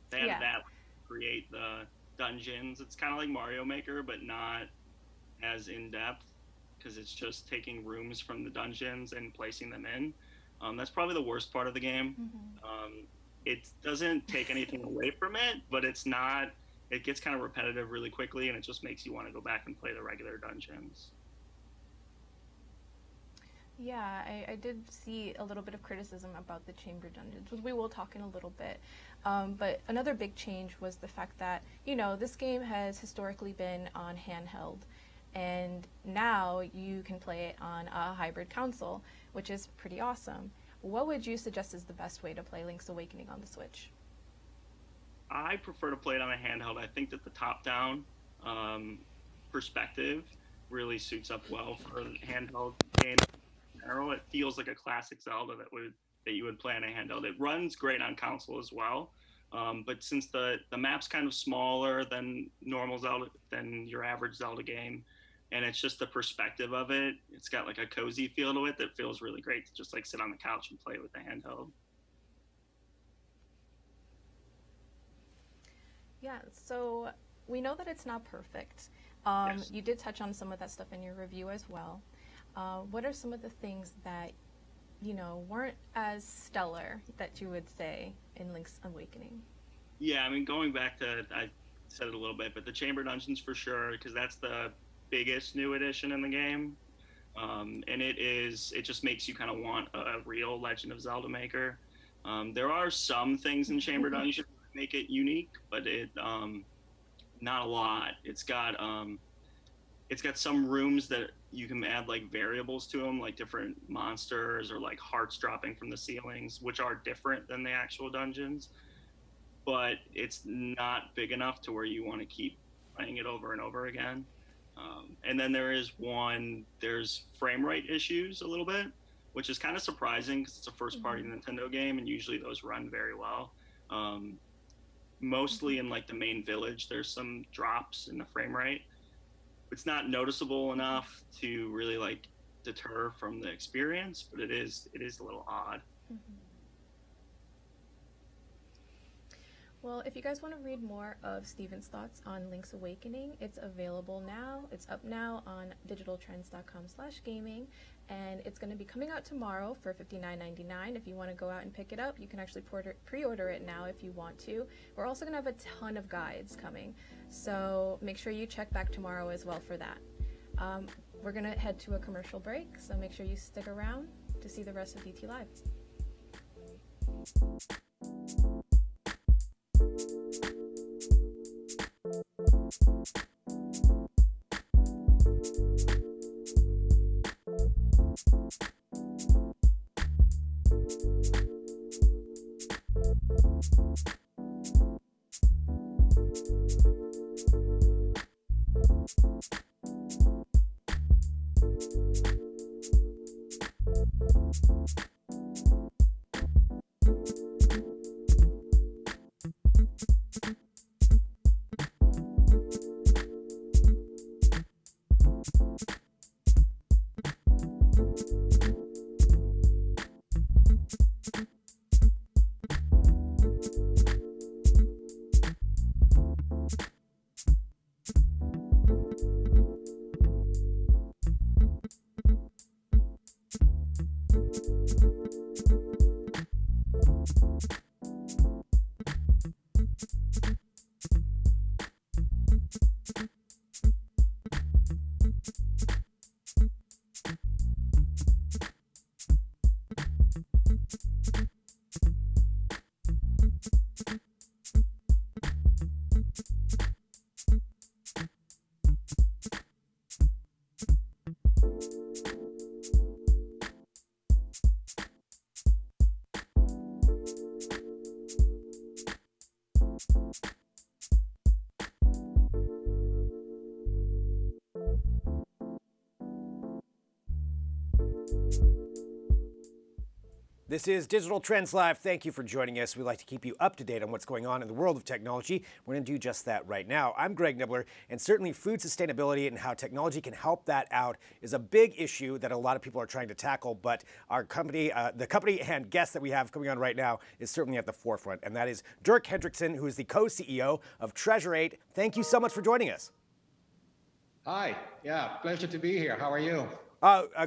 they added that to create the dungeons. It's kind of like Mario Maker, but not as in-depth, because it's just taking rooms from the dungeons and placing them in. That's probably the worst part of the game. Mm-hmm. It doesn't take anything away from it, but it gets kind of repetitive really quickly, and it just makes you want to go back and play the regular dungeons. Yeah, I did see a little bit of criticism about the chamber dungeons, which we will talk in a little bit. But another big change was the fact that, this game has historically been on handheld, and now you can play it on a hybrid console, which is pretty awesome. What would you suggest is the best way to play Link's Awakening on the Switch? I prefer to play it on a handheld. I think that the top-down perspective really suits up well for a handheld game in general. It feels like a classic Zelda that that you would play on a handheld. It runs great on console as well. But since the map's kind of smaller than normal Zelda, than your average Zelda game, and it's just the perspective of it, it's got like a cozy feel to it that feels really great to just like sit on the couch and play with the handheld. Yeah, so we know that it's not perfect. Yes. You did touch on some of that stuff in your review as well. What are some of the things that, weren't as stellar that you would say in Link's Awakening? Yeah, I mean, going back to, I said it a little bit, but the chamber dungeons for sure, because that's the biggest new addition in the game. And it just makes you kind of want a real Legend of Zelda maker. There are some things in chamber dungeons that make it unique, but not a lot. It's got some rooms that you can add like variables to them, like different monsters or like hearts dropping from the ceilings, which are different than the actual dungeons. But it's not big enough to where you want to keep playing it over and over again. And then there's frame rate issues a little bit, which is kind of surprising because it's a first-party Nintendo game, and usually those run very well. Mostly in like the main village, there's some drops in the frame rate. It's not noticeable enough to really like deter from the experience, but it is a little odd. Well, if you guys want to read more of Steven's thoughts on Link's Awakening, it's available now. It's up now on digitaltrends.com/gaming, and it's going to be coming out tomorrow for $59.99. If you want to go out and pick it up, you can actually pre-order it now if you want to. We're also going to have a ton of guides coming, so make sure you check back tomorrow as well for that. We're going to head to a commercial break, so make sure you stick around to see the rest of DT Live. This is Digital Trends Live. Thank you for joining us. We like to keep you up to date on what's going on in the world of technology. We're going to do just that right now. I'm Greg Nibbler, and certainly food sustainability and how technology can help that out is a big issue that a lot of people are trying to tackle, but our company, the company and guest that we have coming on right now is certainly at the forefront, and that is Dirk Hendrickson, who is the co-CEO of Treasure 8. Thank you so much for joining us. Hi, yeah, pleasure to be here. How are you?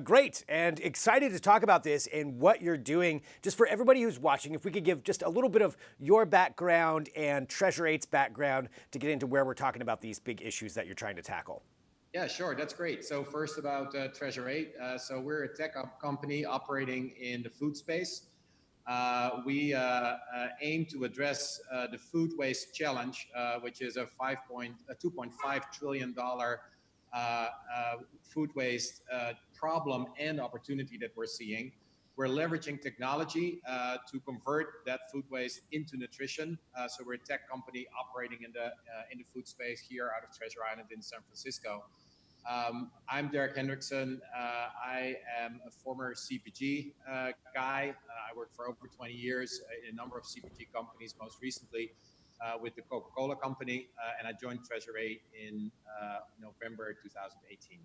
Great, and excited to talk about this and what you're doing. Just for everybody who's watching, if we could give just a little bit of your background and Treasure 8's background to get into where we're talking about these big issues that you're trying to tackle. Yeah, sure, that's great. So first about Treasure 8. So we're a tech company operating in the food space. We aim to address the food waste challenge, which is a $2.5 trillion food waste problem and opportunity that we're seeing. We're leveraging technology to convert that food waste into nutrition. So we're a tech company operating in the food space here out of Treasure Island in San Francisco. I'm Derek Hendrickson. I am a former CPG guy. I worked for over 20 years in a number of CPG companies, most recently with the Coca-Cola company, and I joined Treasure 8 in November 2018.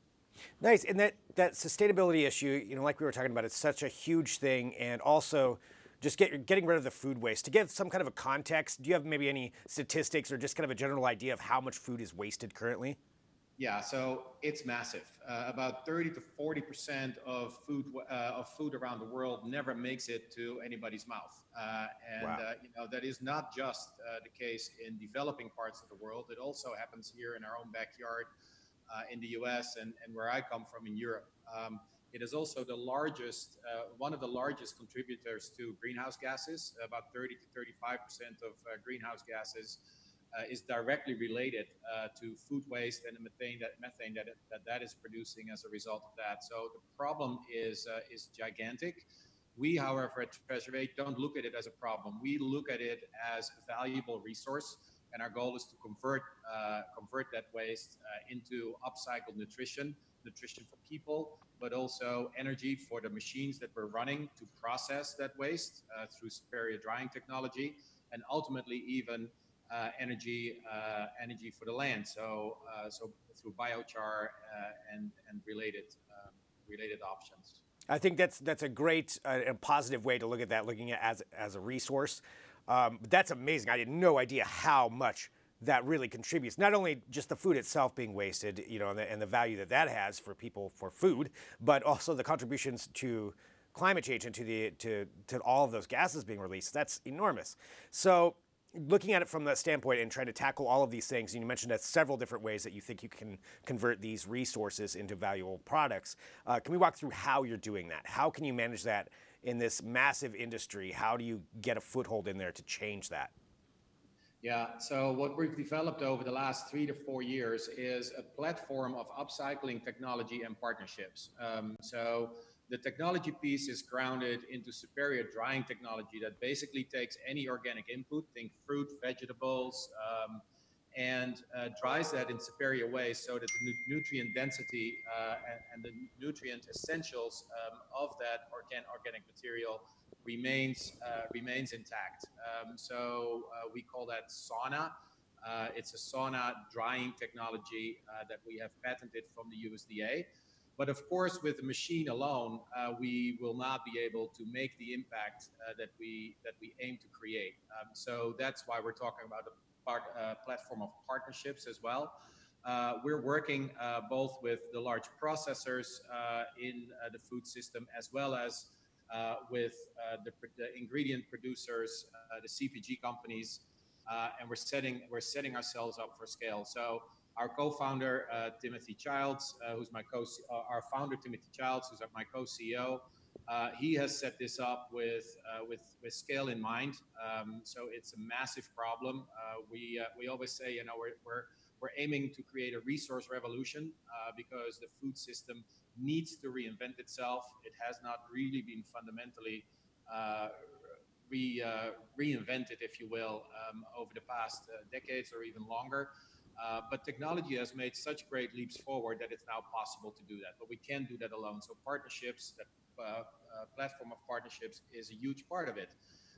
Nice. And that sustainability issue, like we were talking about, it's such a huge thing. And also just getting rid of the food waste. To give some kind of a context, do you have maybe any statistics or just kind of a general idea of how much food is wasted currently? Yeah, so it's massive. About 30 to 40% of food around the world never makes it to anybody's mouth, Wow. That is not just the case in developing parts of the world. It also happens here in our own backyard, in the U.S. and where I come from in Europe. It is also one of the largest contributors to greenhouse gases. About 30 to 35% of greenhouse gases is directly related to food waste and the methane that is producing as a result of that. So the problem is gigantic. We, however, at Treasure 8 don't look at it as a problem. We look at it as a valuable resource, and our goal is to convert that waste into upcycled nutrition for people, but also energy for the machines that we're running to process that waste through superior drying technology, and ultimately even energy for the land. So through biochar and related options. I think that's a great and positive way to look at that, looking at as a resource. But that's amazing. I had no idea how much that really contributes. Not only just the food itself being wasted, and the value that has for people for food, but also the contributions to climate change and to all of those gases being released. That's enormous. So looking at it from that standpoint and trying to tackle all of these things, and you mentioned that several different ways that you think you can convert these resources into valuable products. Can we walk through how you're doing that? How can you manage that in this massive industry? How do you get a foothold in there to change that? Yeah, so what we've developed over the last 3 to 4 years is a platform of upcycling technology and partnerships. So the technology piece is grounded into superior drying technology that basically takes any organic input, think fruit, vegetables, and dries that in superior ways so that the nutrient density and the nutrient essentials of that organic material remains intact. So we call that sauna. It's a sauna drying technology that we have patented from the USDA. But of course, with the machine alone, we will not be able to make the impact that we aim to create. So that's why we're talking about a platform of partnerships as well. We're working both with the large processors in the food system, as well as with the ingredient producers, the CPG companies, and we're setting ourselves up for scale. So our co-founder Timothy Childs, who's our founder Timothy Childs, who's my co-CEO, he has set this up with scale in mind. So it's a massive problem. We always say, we're aiming to create a resource revolution because the food system needs to reinvent itself. It has not really been fundamentally reinvented, if you will, over the past decades or even longer. But technology has made such great leaps forward that it's now possible to do that. But we can't do that alone. So partnerships, that platform of partnerships is a huge part of it.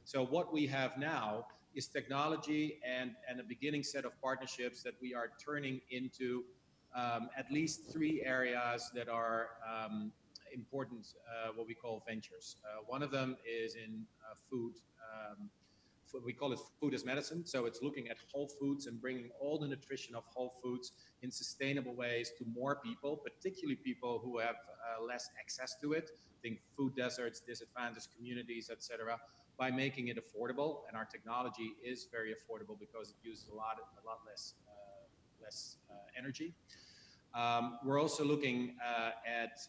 So what we have now is technology and a beginning set of partnerships that we are turning into at least 3 areas that are important, what we call ventures. One of them is in food. We call it food as medicine. So it's looking at whole foods and bringing all the nutrition of whole foods in sustainable ways to more people, particularly people who have less access to it. Think food deserts, disadvantaged communities, etc., by making it affordable. And our technology is very affordable because it uses a lot less energy. We're also looking at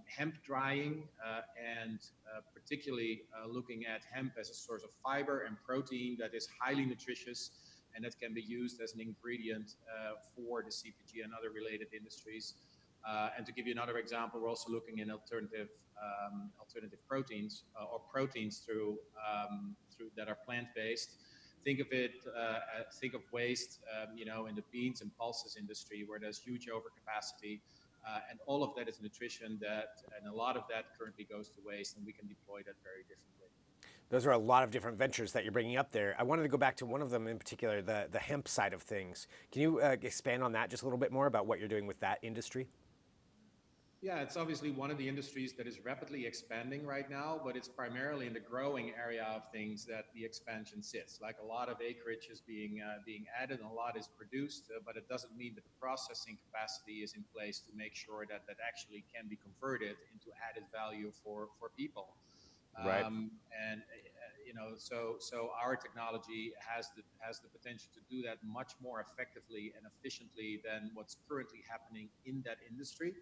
hemp drying and particularly looking at hemp as a source of fiber and protein that is highly nutritious and that can be used as an ingredient for the CPG and other related industries. And to give you another example, we're also looking in alternative proteins or proteins through that are plant-based Think of it, think of waste, in the beans and pulses industry where there's huge overcapacity. And all of that is nutrition and a lot of that currently goes to waste, and we can deploy that very differently. Those are a lot of different ventures that you're bringing up there. I wanted to go back to one of them in particular, the hemp side of things. Can you expand on that just a little bit more about what you're doing with that industry? Yeah, it's obviously one of the industries that is rapidly expanding right now, but it's primarily in the growing area of things that the expansion sits. Like a lot of acreage is being added and a lot is produced, but it doesn't mean that the processing capacity is in place to make sure that that actually can be converted into added value for people. Right. So our technology has the potential to do that much more effectively and efficiently than what's currently happening in that industry.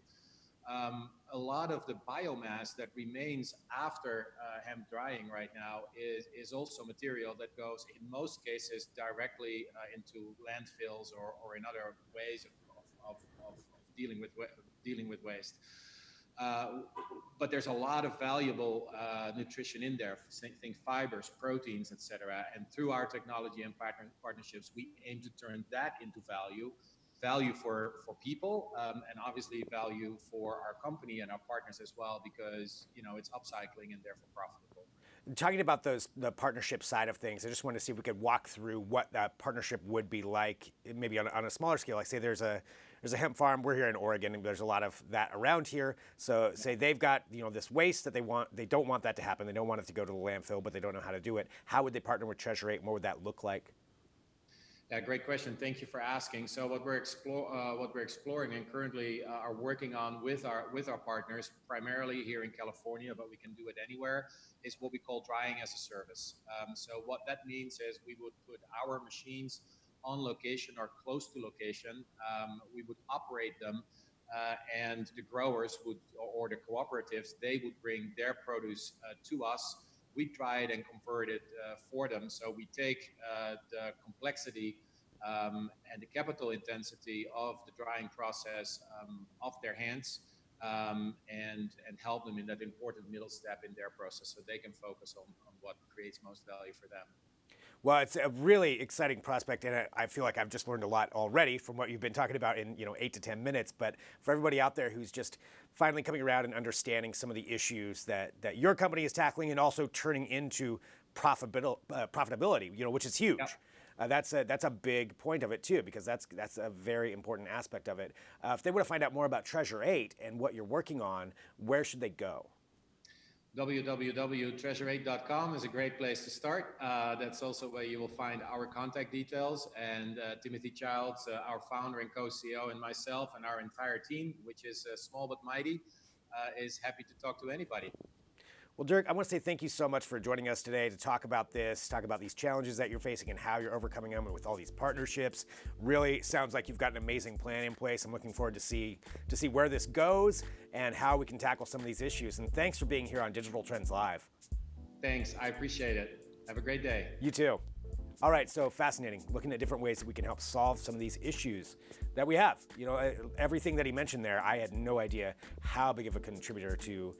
A lot of the biomass that remains after hemp drying right now is also material that goes, in most cases, directly into landfills or in other ways of dealing with waste. But there's a lot of valuable nutrition in there, think fibers, proteins, etc. And through our technology and partnerships, we aim to turn that into value for people, and obviously value for our company and our partners as well, because it's upcycling and therefore profitable. Talking about the partnership side of things, I just wanted to see if we could walk through what that partnership would be like, maybe on a smaller scale. Like say there's a hemp farm. We're here in Oregon, and there's a lot of that around here. So say they've got this waste that they don't want that to happen. They don't want it to go to the landfill, but they don't know how to do it. How would they partner with Treasure 8, and what would that look like? Yeah, great question. Thank you for asking. So what we're exploring and currently are working on with our partners, primarily here in California, but we can do it anywhere, is what we call drying as a service. So what that means is we would put our machines on location or close to location. We would operate them, and the growers or the cooperatives, they would bring their produce to us. We dry it and convert it for them. So we take the complexity and the capital intensity of the drying process off their hands, and help them in that important middle step in their process so they can focus on what creates most value for them. Well, it's a really exciting prospect, and I feel like I've just learned a lot already from what you've been talking about in 8 to 10 minutes. But for everybody out there who's just finally coming around and understanding some of the issues that your company is tackling and also turning into profitability, which is huge. Yeah. That's a big point of it too, because that's a very important aspect of it. If they want to find out more about Treasure 8 and what you're working on, where should they go? www.treasure8.com is a great place to start. That's also where you will find our contact details, and Timothy Childs, our founder and co-CEO, and myself and our entire team, which is small but mighty, is happy to talk to anybody. Well, Dirk, I want to say thank you so much for joining us today to talk about this, talk about these challenges that you're facing and how you're overcoming them with all these partnerships. Really sounds like you've got an amazing plan in place. I'm looking forward to see where this goes and how we can tackle some of these issues. And thanks for being here on Digital Trends Live. Thanks. I appreciate it. Have a great day. You too. All right, so fascinating. Looking at different ways that we can help solve some of these issues that we have. Everything that he mentioned there, I had no idea how big of a contributor to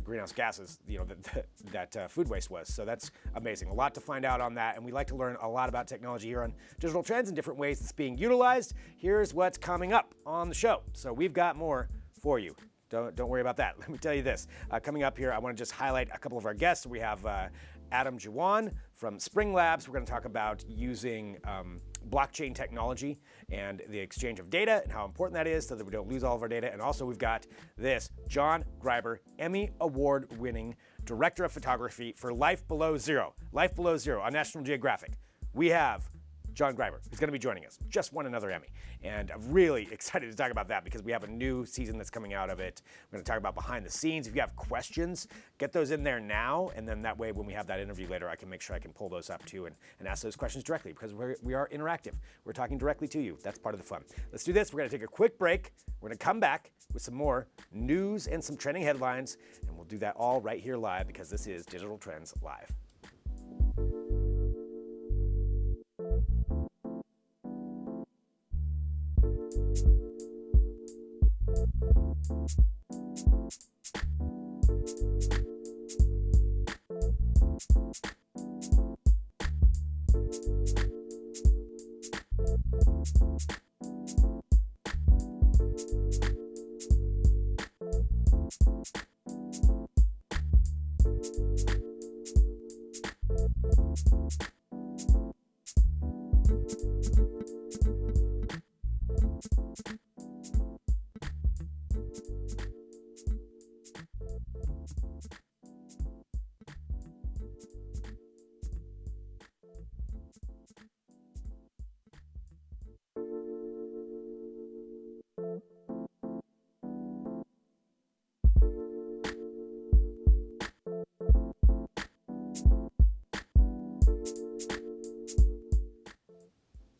greenhouse gases, that food waste was. So that's amazing. A lot to find out on that, and we like to learn a lot about technology here on Digital Trends and different ways it's being utilized. Here's what's coming up on the show. So we've got more for you. Don't worry about that. Let me tell you this. Coming up here, I want to just highlight a couple of our guests. We have Adam Jawan from Spring Labs. We're going to talk about using blockchain technology and the exchange of data and how important that is so that we don't lose all of our data. And also we've got this, John Greiber, Emmy-Award winning director of photography for Life Below Zero on National Geographic. We have John Greiber, who's going to be joining us. Just won another Emmy. And I'm really excited to talk about that because we have a new season that's coming out of it. We're going to talk about behind the scenes. If you have questions, get those in there now. And then that way, when we have that interview later, I can make sure I can pull those up too and ask those questions directly because we are interactive. We're talking directly to you. That's part of the fun. Let's do this. We're going to take a quick break. We're going to come back with some more news and some trending headlines. And we'll do that all right here live because this is Digital Trends Live.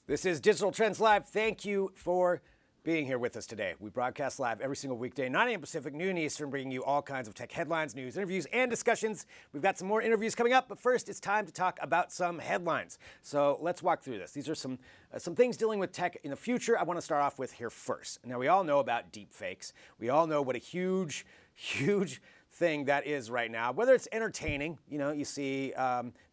This is Digital Trends Live. Thank you for being here with us today. We broadcast live every single weekday, 9 a.m. Pacific, noon Eastern, bringing you all kinds of tech headlines, news, interviews, and discussions. We've got some more interviews coming up, but first it's time to talk about some headlines. So let's walk through this. These are some things dealing with tech in the future I want to start off with here first. Now, we all know about deepfakes. We all know what a huge thing that is right now, whether it's entertaining, you see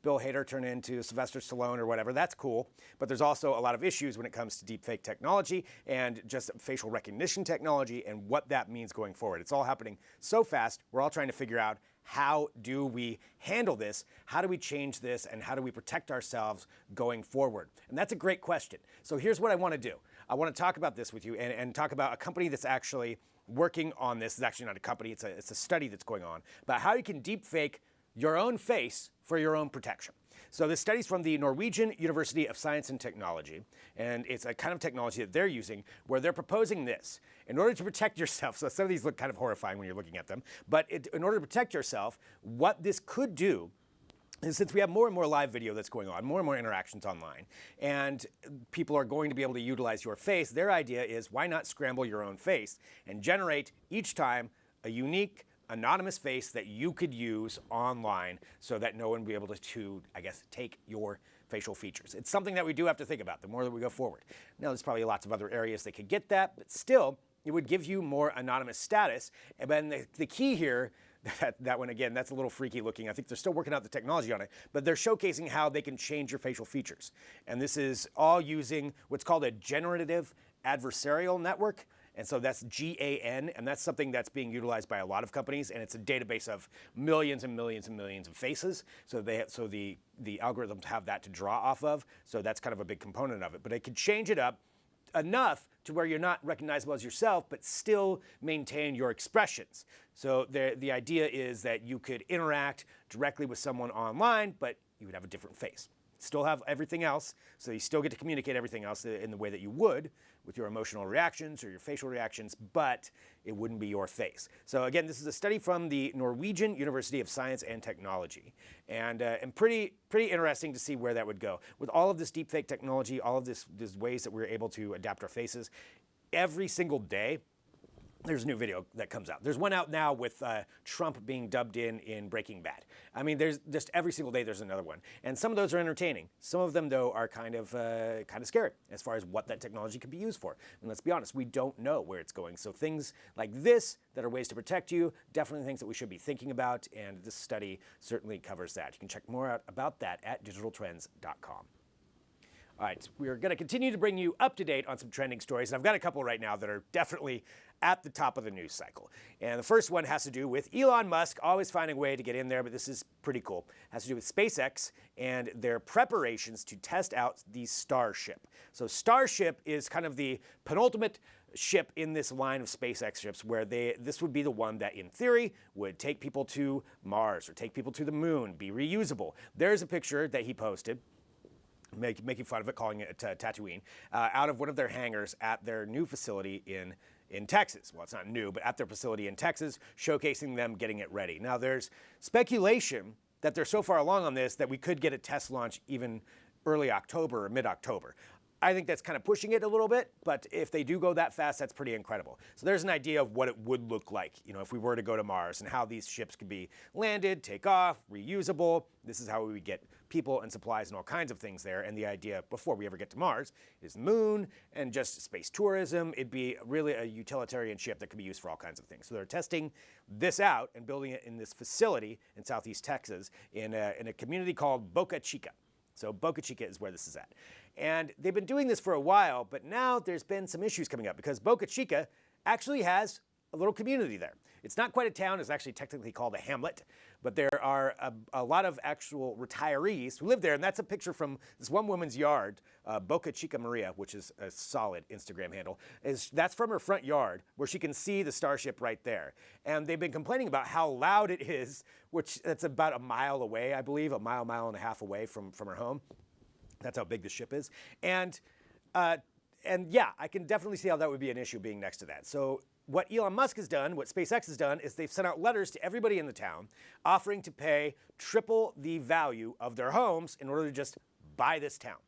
Bill Hader turn into Sylvester Stallone or whatever, that's cool, but there's also a lot of issues when it comes to deepfake technology and just facial recognition technology and what that means going forward. It's all happening so fast, we're all trying to figure out how do we handle this, how do we change this, and how do we protect ourselves going forward? And that's a great question. So here's what I want to do. I want to talk about this with you and talk about a company that's actually working on this. It's actually not a company, it's a study that's going on about how you can deepfake your own face for your own protection. So this study's from the Norwegian University of Science and Technology, and it's a kind of technology that they're using where they're proposing this. In order to protect yourself, so some of these look kind of horrifying when you're looking at them, but in order to protect yourself, what this could do, and since we have more and more live video that's going on, more and more interactions online, and people are going to be able to utilize your face, their idea is why not scramble your own face and generate each time a unique, anonymous face that you could use online so that no one will be able to, I guess, take your facial features. It's something that we do have to think about the more that we go forward. Now, there's probably lots of other areas that could get that, but still, it would give you more anonymous status. And then the key here, that one, again, that's a little freaky looking. I think they're still working out the technology on it, but they're showcasing how they can change your facial features. And this is all using what's called a generative adversarial network. And so that's GAN, and that's something that's being utilized by a lot of companies, and it's a database of millions and millions and millions of faces. So the algorithms have that to draw off of. So that's kind of a big component of it. But it could change it up enough to where you're not recognizable as yourself, but still maintain your expressions. So the idea is that you could interact directly with someone online, but you would have a different face. Still have everything else, so you still get to communicate everything else in the way that you would with your emotional reactions or your facial reactions, but it wouldn't be your face. So again, this is a study from the Norwegian University of Science and Technology, and pretty interesting to see where that would go. With all of this deepfake technology, all of these ways that we're able to adapt our faces, every single day, there's a new video that comes out. There's one out now with Trump being dubbed in Breaking Bad. I mean, there's just every single day there's another one. And some of those are entertaining. Some of them, though, are kind of scary as far as what that technology could be used for. And let's be honest, we don't know where it's going. So things like this that are ways to protect you, definitely things that we should be thinking about. And this study certainly covers that. You can check more out about that at digitaltrends.com. All right, we're going to continue to bring you up to date on some trending stories. And I've got a couple right now that are definitely at the top of the news cycle. And the first one has to do with Elon Musk always finding a way to get in there, but this is pretty cool. It has to do with SpaceX and their preparations to test out the Starship. So Starship is kind of the penultimate ship in this line of SpaceX ships where this would be the one that in theory would take people to Mars or take people to the moon, be reusable. There's a picture that he posted making fun of it, calling it Tatooine, out of one of their hangars at their new facility in Texas. Well, it's not new, but at their facility in Texas, showcasing them getting it ready. Now, there's speculation that they're so far along on this that we could get a test launch even early October or mid-October. I think that's kind of pushing it a little bit, but if they do go that fast, that's pretty incredible. So there's an idea of what it would look like, if we were to go to Mars and how these ships could be landed, take off, reusable. This is how we would get people and supplies and all kinds of things there. And the idea before we ever get to Mars is the moon and just space tourism. It'd be really a utilitarian ship that could be used for all kinds of things. So they're testing this out and building it in this facility in Southeast Texas in a community called Boca Chica. So Boca Chica is where this is at. And they've been doing this for a while, but now there's been some issues coming up because Boca Chica actually has a little community there. It's not quite a town. It's actually technically called a hamlet, but there are a lot of actual retirees who live there, and that's a picture from this one woman's yard, Boca Chica Maria, which is a solid Instagram handle. That's from her front yard, where she can see the Starship right there. And they've been complaining about how loud it is, which that's about a mile away, I believe, a mile and a half away from her home. That's how big the ship is. And yeah, I can definitely see how that would be an issue being next to that. So what Elon Musk has done, what SpaceX has done, is they've sent out letters to everybody in the town offering to pay triple the value of their homes in order to just buy this town.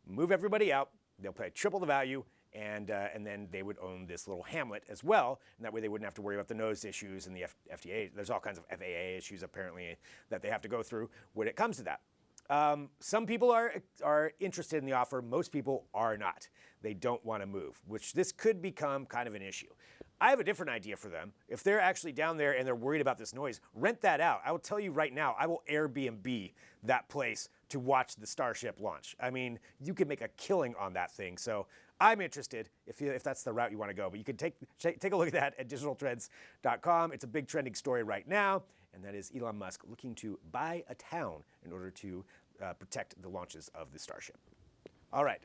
Move everybody out, they'll pay triple the value, and then they would own this little hamlet as well, and that way they wouldn't have to worry about the nose issues and the FDA. There's all kinds of FAA issues apparently that they have to go through when it comes to that. Some people are interested in the offer. Most people are not. They don't want to move, which this could become kind of an issue. I have a different idea for them. If they're actually down there and they're worried about this noise, rent that out. I will tell you right now, I will Airbnb that place to watch the Starship launch. I mean, you can make a killing on that thing. So I'm interested if that's the route you want to go. But you can take a look at that at digitaltrends.com. It's a big trending story right now, and that is Elon Musk looking to buy a town in order to protect the launches of the Starship. All right.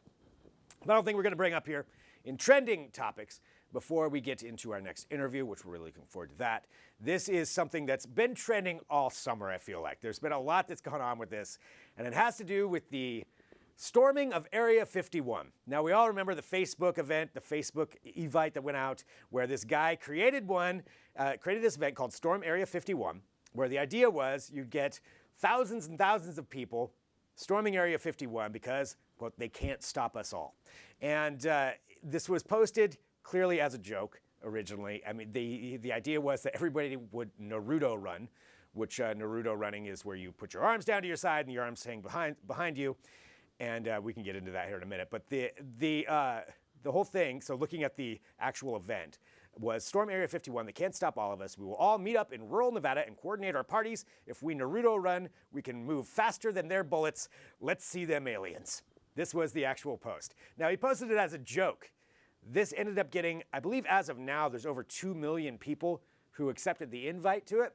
Final thing we're going to bring up here in trending topics before we get into our next interview, which we're really looking forward to that. This is something that's been trending all summer, I feel like. There's been a lot that's gone on with this, and it has to do with the storming of Area 51. Now, we all remember the Facebook event, the Facebook Evite that went out, where this guy created this event called Storm Area 51, where the idea was you'd get thousands and thousands of people storming Area 51 because, well, they can't stop us all. And this was posted clearly as a joke originally. I mean, the idea was that everybody would Naruto run, which Naruto running is where you put your arms down to your side and your arms hang behind you. And we can get into that here in a minute. But the whole thing, so looking at the actual event, was Storm Area 51. They can't stop all of us. We will all meet up in rural Nevada and coordinate our parties. If we Naruto run, we can move faster than their bullets. Let's see them aliens. This was the actual post. Now, he posted it as a joke. This ended up getting, I believe as of now, there's over 2 million people who accepted the invite to it.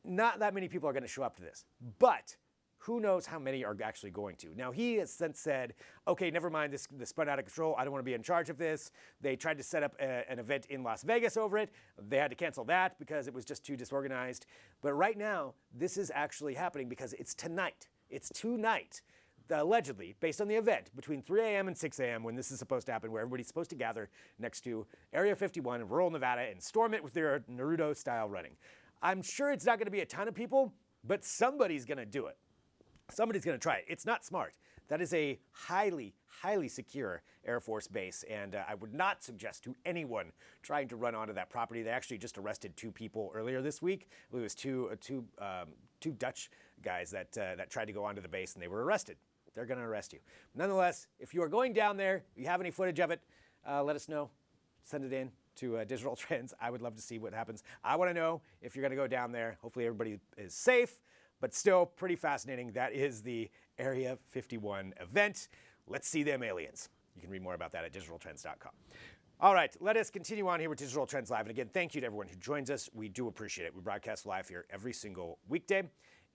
Not that many people are going to show up to this, but who knows how many are actually going to. Now, he has since said, okay, never mind, this spun out of control. I don't want to be in charge of this. They tried to set up an event in Las Vegas over it. They had to cancel that because it was just too disorganized. But right now, this is actually happening because it's tonight. It's tonight. Allegedly, based on the event, between 3 a.m. and 6 a.m. when this is supposed to happen, where everybody's supposed to gather next to Area 51 in rural Nevada and storm it with their Naruto-style running. I'm sure it's not going to be a ton of people, but somebody's going to do it. Somebody's going to try it. It's not smart. That is a highly, highly secure Air Force base, and I would not suggest to anyone trying to run onto that property. They actually just arrested 2 people earlier this week. It was two Dutch guys that tried to go onto the base, and they were arrested. They're going to arrest you. Nonetheless, if you are going down there, if you have any footage of it, let us know. Send it in to Digital Trends. I would love to see what happens. I want to know if you're going to go down there. Hopefully everybody is safe, but still pretty fascinating. That is the Area 51 event. Let's see them aliens. You can read more about that at digitaltrends.com. All right, let us continue on here with Digital Trends Live. And again, thank you to everyone who joins us. We do appreciate it. We broadcast live here every single weekday,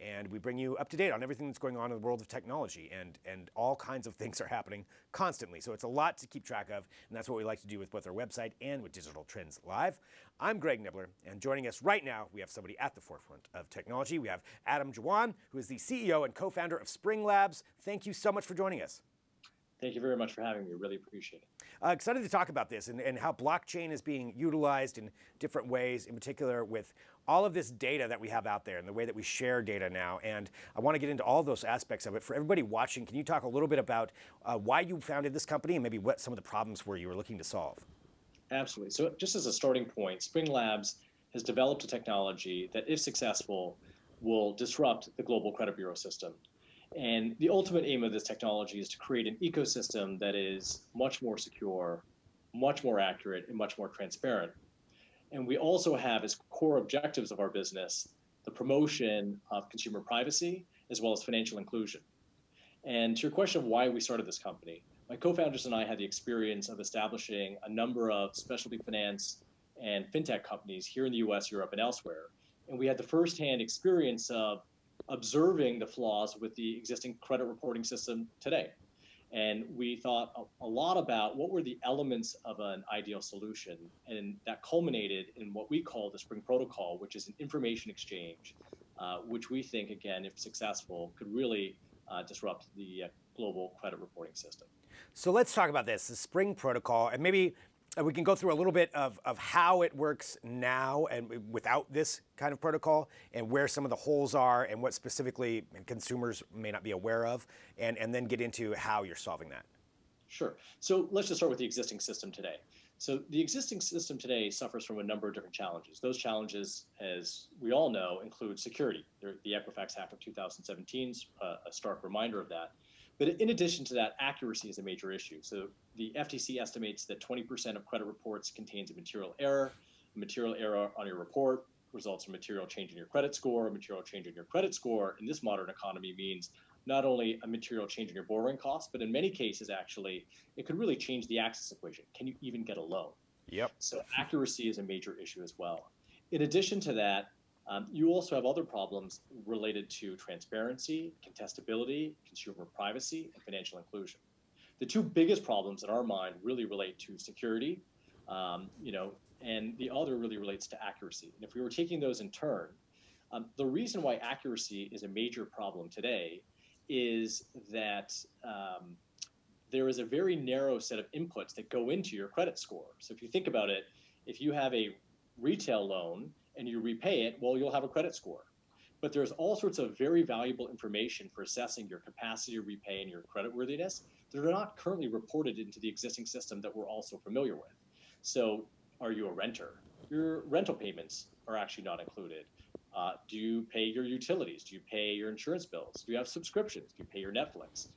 and we bring you up to date on everything that's going on in the world of technology, and all kinds of things are happening constantly. So it's a lot to keep track of, and that's what we like to do with both our website and with Digital Trends Live. I'm Greg Nibbler, and joining us right now, we have somebody at the forefront of technology. We have Adam Jawan, who is the CEO and co-founder of Spring Labs. Thank you so much for joining us. Thank you very much for having me. Really appreciate it. Excited to talk about this and how blockchain is being utilized in different ways, in particular with all of this data that we have out there and the way that we share data now. And I want to get into all those aspects of it. For everybody watching, can you talk a little bit about why you founded this company and maybe what some of the problems were you were looking to solve? Absolutely. So just as a starting point, Spring Labs has developed a technology that, if successful, will disrupt the global credit bureau system. And the ultimate aim of this technology is to create an ecosystem that is much more secure, much more accurate, and much more transparent. And we also have as core objectives of our business the promotion of consumer privacy as well as financial inclusion. And to your question of why we started this company, my co-founders and I had the experience of establishing a number of specialty finance and fintech companies here in the US, Europe, and elsewhere. And we had the firsthand experience of observing the flaws with the existing credit reporting system today. And we thought a lot about what were the elements of an ideal solution. And that culminated in what we call the Spring Protocol, which is an information exchange, which we think, again, if successful, could really disrupt the global credit reporting system. So let's talk about this, the Spring Protocol, and maybe we can go through a little bit of how it works now and without this kind of protocol, and where some of the holes are and what specifically consumers may not be aware of, and then get into how you're solving that. Sure. So let's just start with the existing system today. So the existing system today suffers from a number of different challenges. Those challenges, as we all know, include security. The Equifax hack of 2017 is a stark reminder of that. But in addition to that, accuracy is a major issue. So the FTC estimates that 20% of credit reports contains a material error. A material error on your report results in material change in your credit score. A material change in your credit score in this modern economy means not only a material change in your borrowing costs, but in many cases, actually, it could really change the access equation. Can you even get a loan? Yep. So accuracy is a major issue as well. In addition to that, you also have other problems related to transparency, contestability, consumer privacy, and financial inclusion. The two biggest problems in our mind really relate to security, and the other really relates to accuracy. And if we were taking those in turn, the reason why accuracy is a major problem today is that there is a very narrow set of inputs that go into your credit score. So if you think about it, if you have a retail loan and you repay it, well, you'll have a credit score. But there's all sorts of very valuable information for assessing your capacity to repay and your creditworthiness that are not currently reported into the existing system that we're also familiar with. So are you a renter? Your rental payments are actually not included. Do you pay your utilities? Do you pay your insurance bills? Do you have subscriptions? Do you pay your Netflix?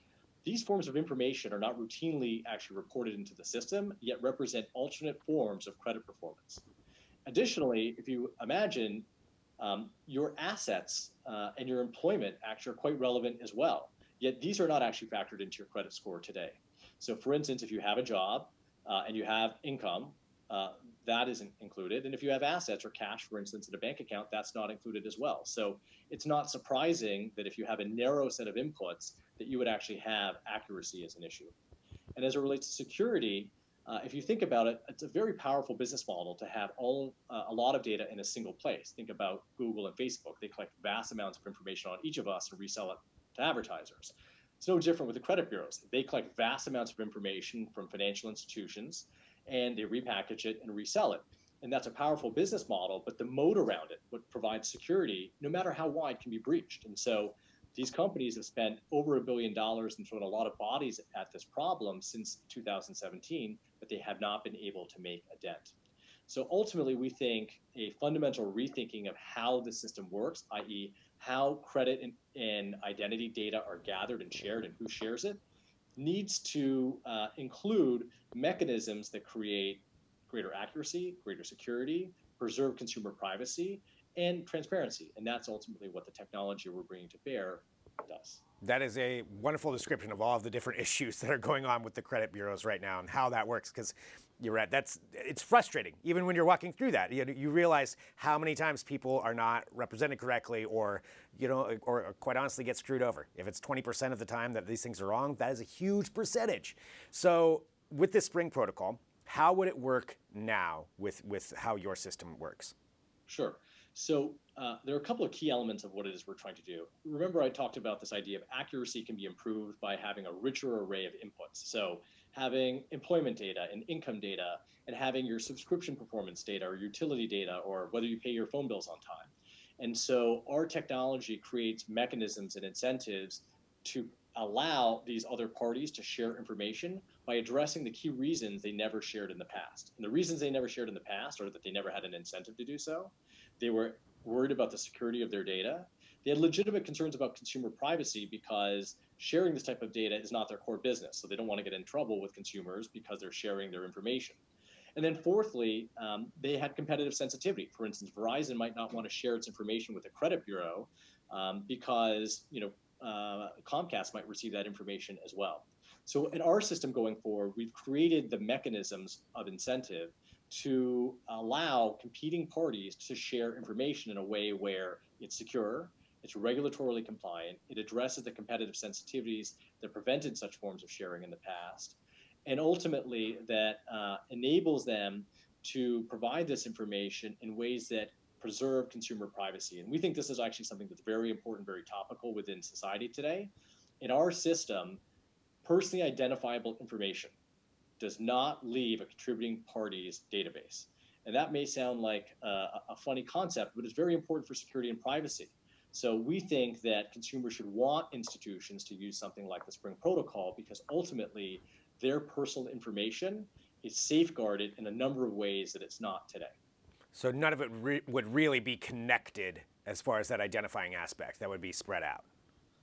These forms of information are not routinely actually reported into the system, yet represent alternate forms of credit performance. Additionally, if you imagine your assets and your employment actually are quite relevant as well, yet these are not actually factored into your credit score today. So for instance, if you have a job and you have income, that isn't included. And if you have assets or cash, for instance, in a bank account, that's not included as well. So it's not surprising that if you have a narrow set of inputs, that you would actually have accuracy as an issue. And as it relates to security, if you think about it, it's a very powerful business model to have a lot of data in a single place. Think about Google and Facebook. They collect vast amounts of information on each of us and resell it to advertisers. It's no different with the credit bureaus. They collect vast amounts of information from financial institutions, and they repackage it and resell it. And that's a powerful business model, but the moat around it, what provides security, no matter how wide, can be breached. And so these companies have spent over $1 billion and thrown a lot of bodies at this problem since 2017, but they have not been able to make a dent. So ultimately, we think a fundamental rethinking of how the system works, i.e. how credit and identity data are gathered and shared and who shares it, needs to include mechanisms that create greater accuracy, greater security, preserve consumer privacy, and transparency. And that's ultimately what the technology we're bringing to bear does. That is a wonderful description of all of the different issues that are going on with the credit bureaus right now and how that works, because you're right, it's frustrating. Even when you're walking through that, you realize how many times people are not represented correctly, or quite honestly get screwed over. If it's 20% of the time that these things are wrong, that is a huge percentage. So with this Spring Protocol, how would it work now with how your system works? Sure. So there are a couple of key elements of what it is we're trying to do. Remember, I talked about this idea of accuracy can be improved by having a richer array of inputs. So having employment data and income data, and having your subscription performance data or utility data, or whether you pay your phone bills on time. And so our technology creates mechanisms and incentives to allow these other parties to share information by addressing the key reasons they never shared in the past. And the reasons they never shared in the past are that they never had an incentive to do so. They were worried about the security of their data. They had legitimate concerns about consumer privacy because sharing this type of data is not their core business. So they don't want to get in trouble with consumers because they're sharing their information. And then fourthly, they had competitive sensitivity. For instance, Verizon might not want to share its information with a credit bureau because Comcast might receive that information as well. So in our system going forward, we've created the mechanisms of incentive to allow competing parties to share information in a way where it's secure, it's regulatorily compliant, it addresses the competitive sensitivities that prevented such forms of sharing in the past, and ultimately that enables them to provide this information in ways that preserve consumer privacy. And we think this is actually something that's very important, very topical within society today. In our system, personally identifiable information does not leave a contributing party's database. And that may sound like a funny concept, but it's very important for security and privacy. So we think that consumers should want institutions to use something like the Spring Protocol because ultimately their personal information is safeguarded in a number of ways that it's not today. So none of it would really be connected as far as that identifying aspect. That would be spread out.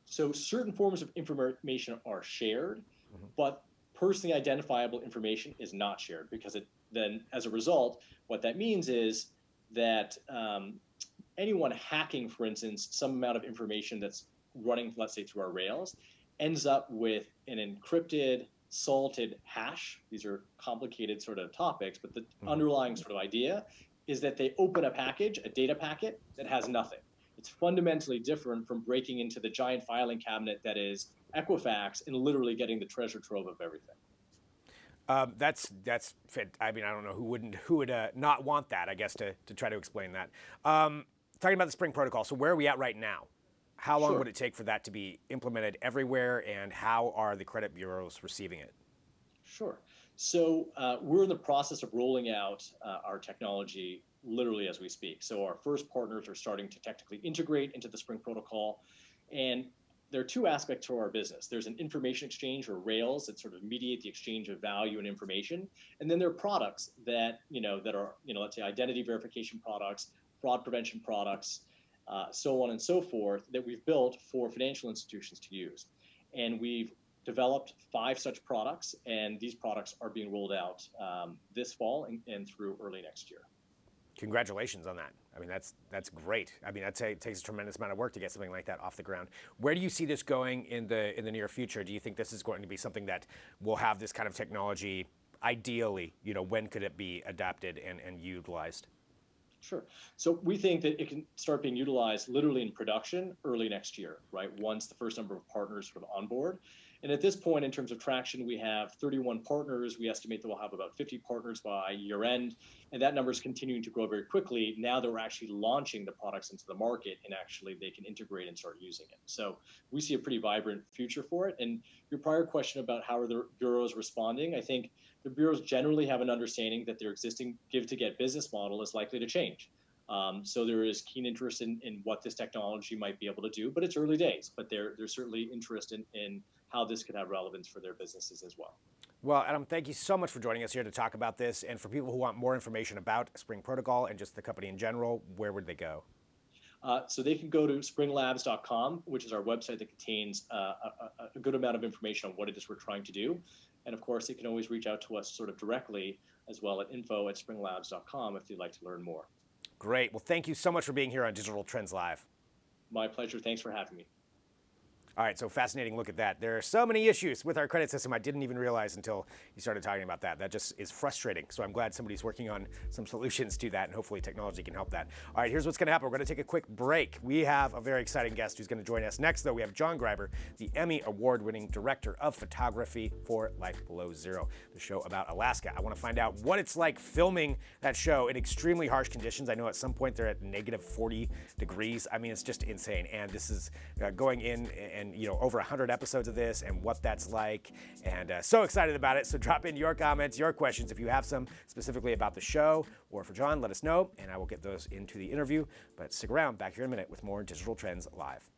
So certain forms of information are shared, but personally identifiable information is not shared because then as a result, what that means is that anyone hacking, for instance, some amount of information that's running, let's say, through our rails, ends up with an encrypted, salted hash. These are complicated sort of topics, but the underlying sort of idea is that they open a package, a data packet, that has nothing. It's fundamentally different from breaking into the giant filing cabinet that is Equifax and literally getting the treasure trove of everything. That's fit. I mean, I don't know who would not want that, I guess, to try to explain that. Talking about the Spring Protocol, so where are we at right now? How long would it take for that to be implemented everywhere, and how are the credit bureaus receiving it? Sure. So we're in the process of rolling out our technology literally as we speak. So our first partners are starting to technically integrate into the Spring Protocol. And there are two aspects to our business. There's an information exchange, or rails, that sort of mediate the exchange of value and information. And then there are products that are, let's say, identity verification products, fraud prevention products, so on and so forth, that we've built for financial institutions to use. And we've developed 5 such products, and these products are being rolled out this fall and through early next year. Congratulations on that. I mean, that's great. I mean, it takes a tremendous amount of work to get something like that off the ground. Where do you see this going in the near future? Do you think this is going to be something that will have this kind of technology? Ideally, when could it be adapted and utilized? Sure. So we think that it can start being utilized literally in production early next year, right? Once the first number of partners sort of on board. And at this point, in terms of traction, we have 31 partners. We estimate that we'll have about 50 partners by year end. And that number is continuing to grow very quickly now that we're actually launching the products into the market and actually they can integrate and start using it. So we see a pretty vibrant future for it. And your prior question about how are the bureaus responding, I think the bureaus generally have an understanding that their existing give-to-get business model is likely to change. So there is keen interest in what this technology might be able to do, but it's early days. But there's certainly interest in how this could have relevance for their businesses as well. Well, Adam, thank you so much for joining us here to talk about this. And for people who want more information about Spring Protocol and just the company in general, where would they go? So they can go to springlabs.com, which is our website that contains a good amount of information on what it is we're trying to do. And of course, they can always reach out to us sort of directly as well at info@springlabs.com if they'd like to learn more. Great. Well, thank you so much for being here on Digital Trends Live. My pleasure. Thanks for having me. All right, so fascinating look at that. There are so many issues with our credit system I didn't even realize until you started talking about that. That just is frustrating. So I'm glad somebody's working on some solutions to that, and hopefully technology can help that. All right, here's what's going to happen. We're going to take a quick break. We have a very exciting guest who's going to join us. Next, though, we have John Greiber, the Emmy-Award-winning director of photography for Life Below Zero, the show about Alaska. I want to find out what it's like filming that show in extremely harsh conditions. I know at some point they're at negative 40 degrees. I mean, it's just insane. And this is going in and, over 100 episodes of this and what that's like. And so excited about it. So drop in your comments, your questions. If you have some specifically about the show or for John, let us know, and I will get those into the interview. But stick around, back here in a minute with more Digital Trends Live.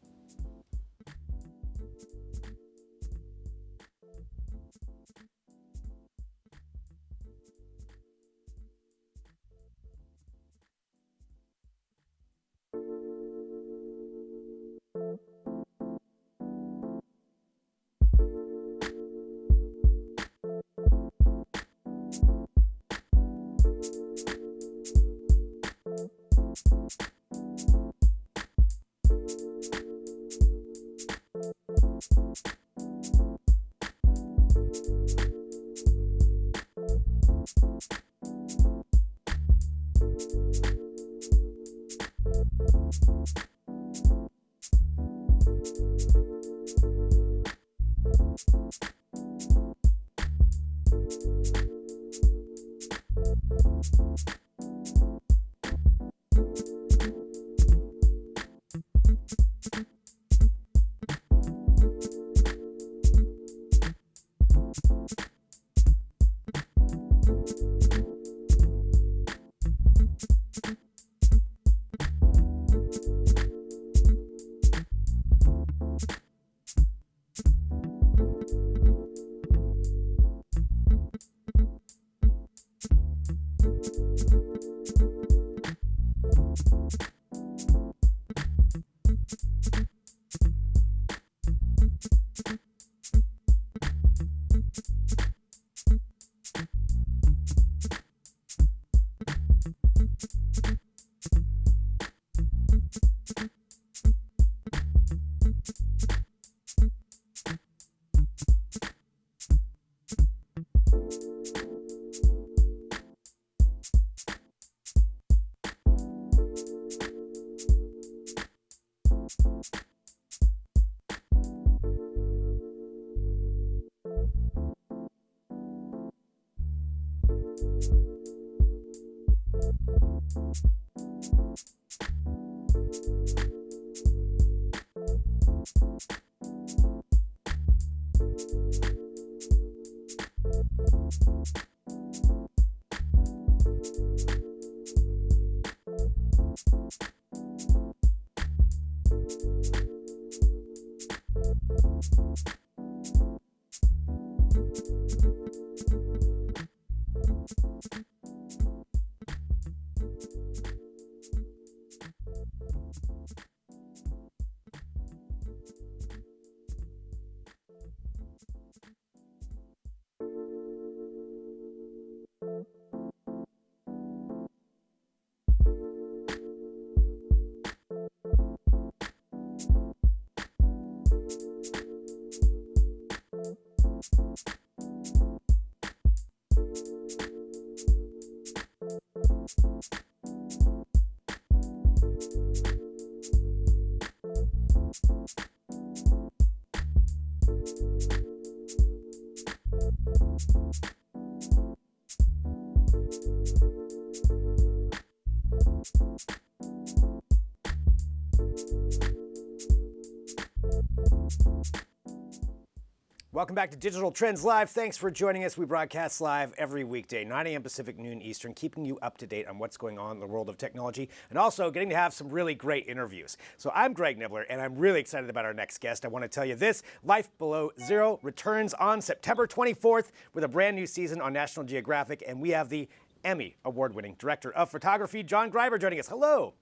Welcome back to Digital Trends Live. Thanks for joining us. We broadcast live every weekday, 9 a.m. Pacific, noon Eastern, keeping you up to date on what's going on in the world of technology and also getting to have some really great interviews. So I'm Greg Nibbler, and I'm really excited about our next guest. I want to tell you this, Life Below Zero returns on September 24th with a brand new season on National Geographic, and we have the Emmy Award-winning director of photography, John Greiber, joining us. Hello.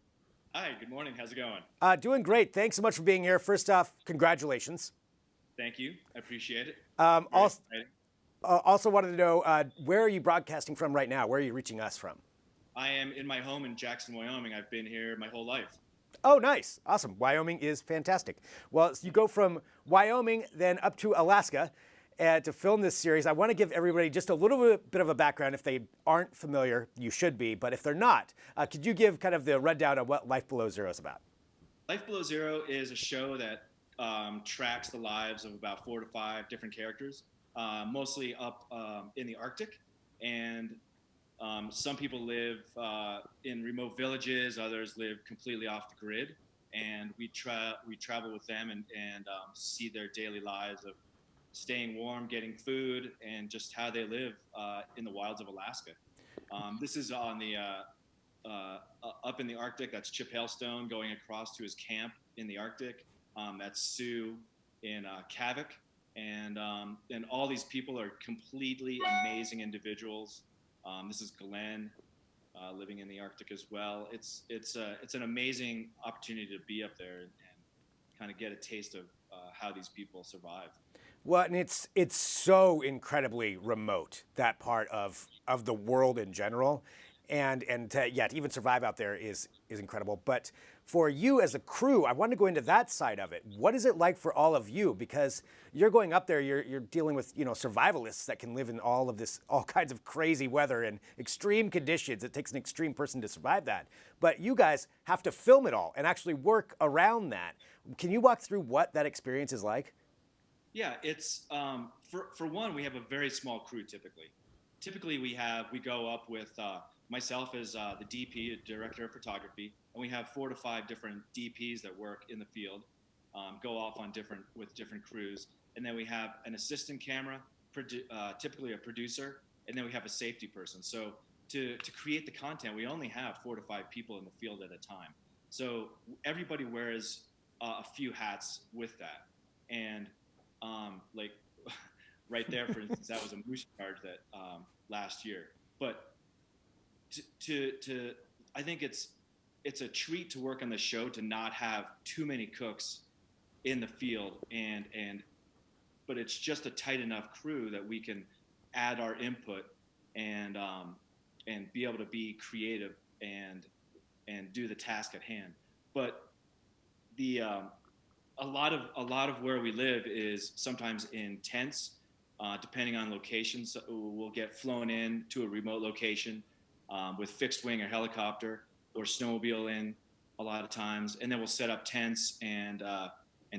Hi, good morning. How's it going? Doing great. Thanks so much for being here. First off, congratulations. Thank you. I appreciate it. Also wanted to know, where are you broadcasting from right now? Where are you reaching us from? I am in my home in Jackson, Wyoming. I've been here my whole life. Oh, nice. Awesome. Wyoming is fantastic. Well, so you go from Wyoming then up to Alaska to film this series. I want to give everybody just a little bit of a background. If they aren't familiar, you should be. But if they're not, could you give kind of the rundown of what Life Below Zero is about? Life Below Zero is a show that tracks the lives of about 4 to 5 different characters, mostly up in the Arctic. And some people live in remote villages, others live completely off the grid. And we travel with them and see their daily lives of staying warm, getting food, and just how they live in the wilds of Alaska. This is on the up in the Arctic. That's Chip Hailstone going across to his camp in the Arctic. That's Sue in Kavik, and all these people are completely amazing individuals. This is Glenn living in the Arctic as well. It's an amazing opportunity to be up there and kind of get a taste of how these people survive. Well, and it's so incredibly remote, that part of the world in general. To even survive out there is incredible. But for you as a crew, I want to go into that side of it. What is it like for all of you? Because you're going up there, you're dealing with survivalists that can live in all kinds of crazy weather and extreme conditions. It takes an extreme person to survive that. But you guys have to film it all and actually work around that. Can you walk through what that experience is like? Yeah, it's for one, we have a very small crew typically. Typically, we go up with myself as the DP, director of photography, and we have 4 to 5 different DPs that work in the field, go off on with different crews, and then we have an assistant camera, typically a producer, and then we have a safety person. So to create the content, we only have 4 to 5 people in the field at a time. So everybody wears a few hats with that, and like right there, for instance, that was a moose charge that last year. But I think it's a treat to work on the show to not have too many cooks in the field, but it's just a tight enough crew that we can add our input and be able to be creative and do the task at hand. But a lot of where we live is sometimes in tents, depending on locations. So we'll get flown in to a remote location with fixed wing or helicopter or snowmobile in a lot of times, and then we'll set up tents and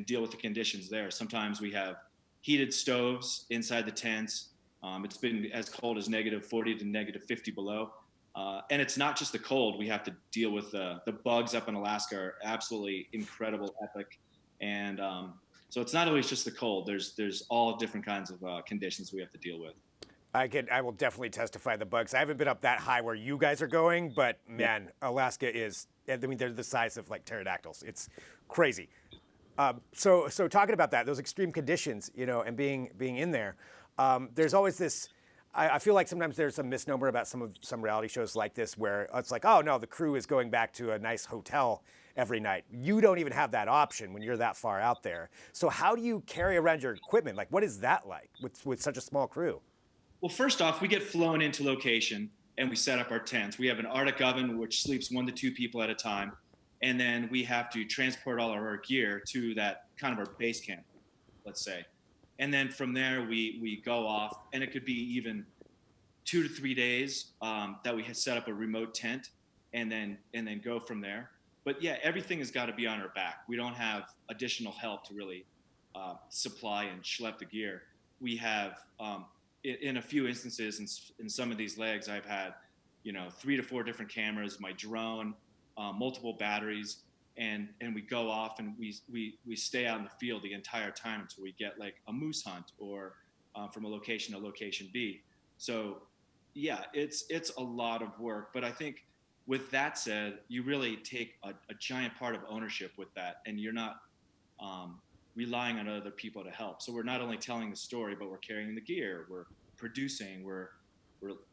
deal with the conditions there. Sometimes we have heated stoves inside the tents. It's been as cold as -40 to -50 below. And it's not just the cold. We have to deal with the bugs up in Alaska are absolutely incredible, epic. And so it's not always just the cold. There's all different kinds of conditions we have to deal with. I will definitely testify the bugs. I haven't been up that high where you guys are going, but man, Alaska is, I mean, they're the size of like pterodactyls. It's crazy. So talking about that, those extreme conditions, and being in there, there's always this, I feel like sometimes there's a misnomer about some reality shows like this where it's like, oh no, the crew is going back to a nice hotel every night. You don't even have that option when you're that far out there. So how do you carry around your equipment? Like, what is that like with such a small crew? Well, first off, we get flown into location and we set up our tents. We have an Arctic oven which sleeps 1 to 2 people at a time. And then we have to transport all of our gear to that kind of our base camp, let's say. And then from there, we go off, and it could be even 2 to 3 days that we had set up a remote tent and then go from there. But yeah, everything has got to be on our back. We don't have additional help to really supply and schlep the gear. We have, in a few instances, in some of these legs, I've had, 3 to 4 different cameras, my drone, multiple batteries, and we go off and we stay out in the field the entire time until we get like a moose hunt or from a location to location B. So yeah, it's a lot of work, but I think with that said, you really take a giant part of ownership with that, and you're not relying on other people to help. So we're not only telling the story, but we're carrying the gear, we're producing, we're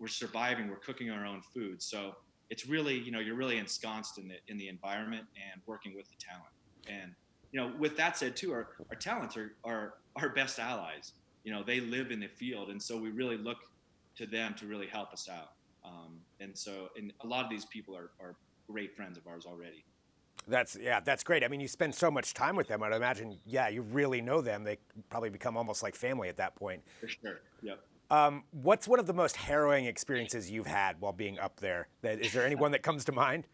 surviving, we're cooking our own food. So it's really, you're really ensconced in the environment and working with the talent. And with that said too, our talents are our best allies. They live in the field, and so we really look to them to really help us out. And a lot of these people are great friends of ours already. That's great. I mean, you spend so much time with them. I'd imagine, you really know them. They probably become almost like family at that point. For sure. Yep. What's one of the most harrowing experiences you've had while being up there? Is there any one that comes to mind?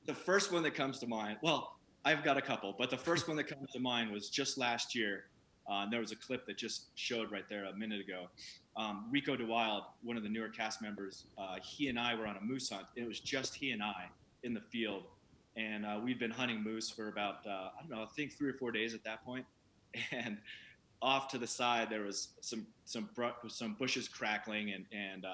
The first one that comes to mind, well, I've got a couple, but the first one that comes to mind was just last year. There was a clip that just showed right there a minute ago. Rico DeWild, one of the newer cast members, he and I were on a moose hunt. It was just he and I in the field. And we'd been hunting moose for about, I think 3 or 4 days at that point. And off to the side, there was some bushes crackling, and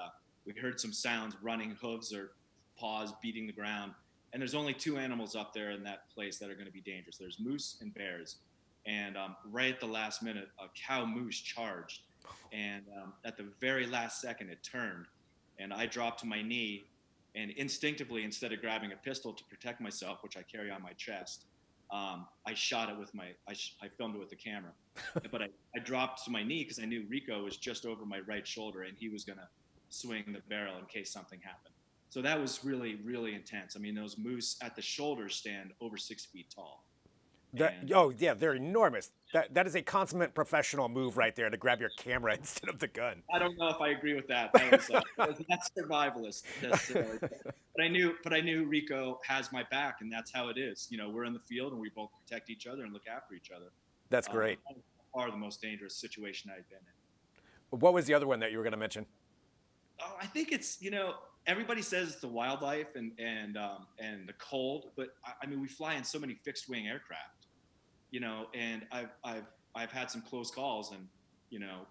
we heard some sounds, running hooves or paws beating the ground. And there's only 2 animals up there in that place that are going to be dangerous. There's moose and bears. And right at the last minute, a cow moose charged. And at the very last second, it turned. And I dropped to my knee. And instinctively, instead of grabbing a pistol to protect myself, which I carry on my chest, I shot it with I filmed it with the camera. But I dropped to my knee because I knew Rico was just over my right shoulder and he was going to swing the barrel in case something happened. So that was really, really intense. I mean, those moose at the shoulders stand over 6 feet tall. Oh yeah, they're enormous. That is a consummate professional move right there to grab your camera instead of the gun. I don't know if I agree with that. That's survivalist necessarily. But I knew Rico has my back, and that's how it is. You know, we're in the field and we both protect each other and look after each other. That's great. Far the most dangerous situation I've been in. What was the other one that you were going to mention? Oh, I think it's, you know, everybody says it's the wildlife and the cold, but I mean, we fly in so many fixed wing aircraft, you know, and I've had some close calls, and you know,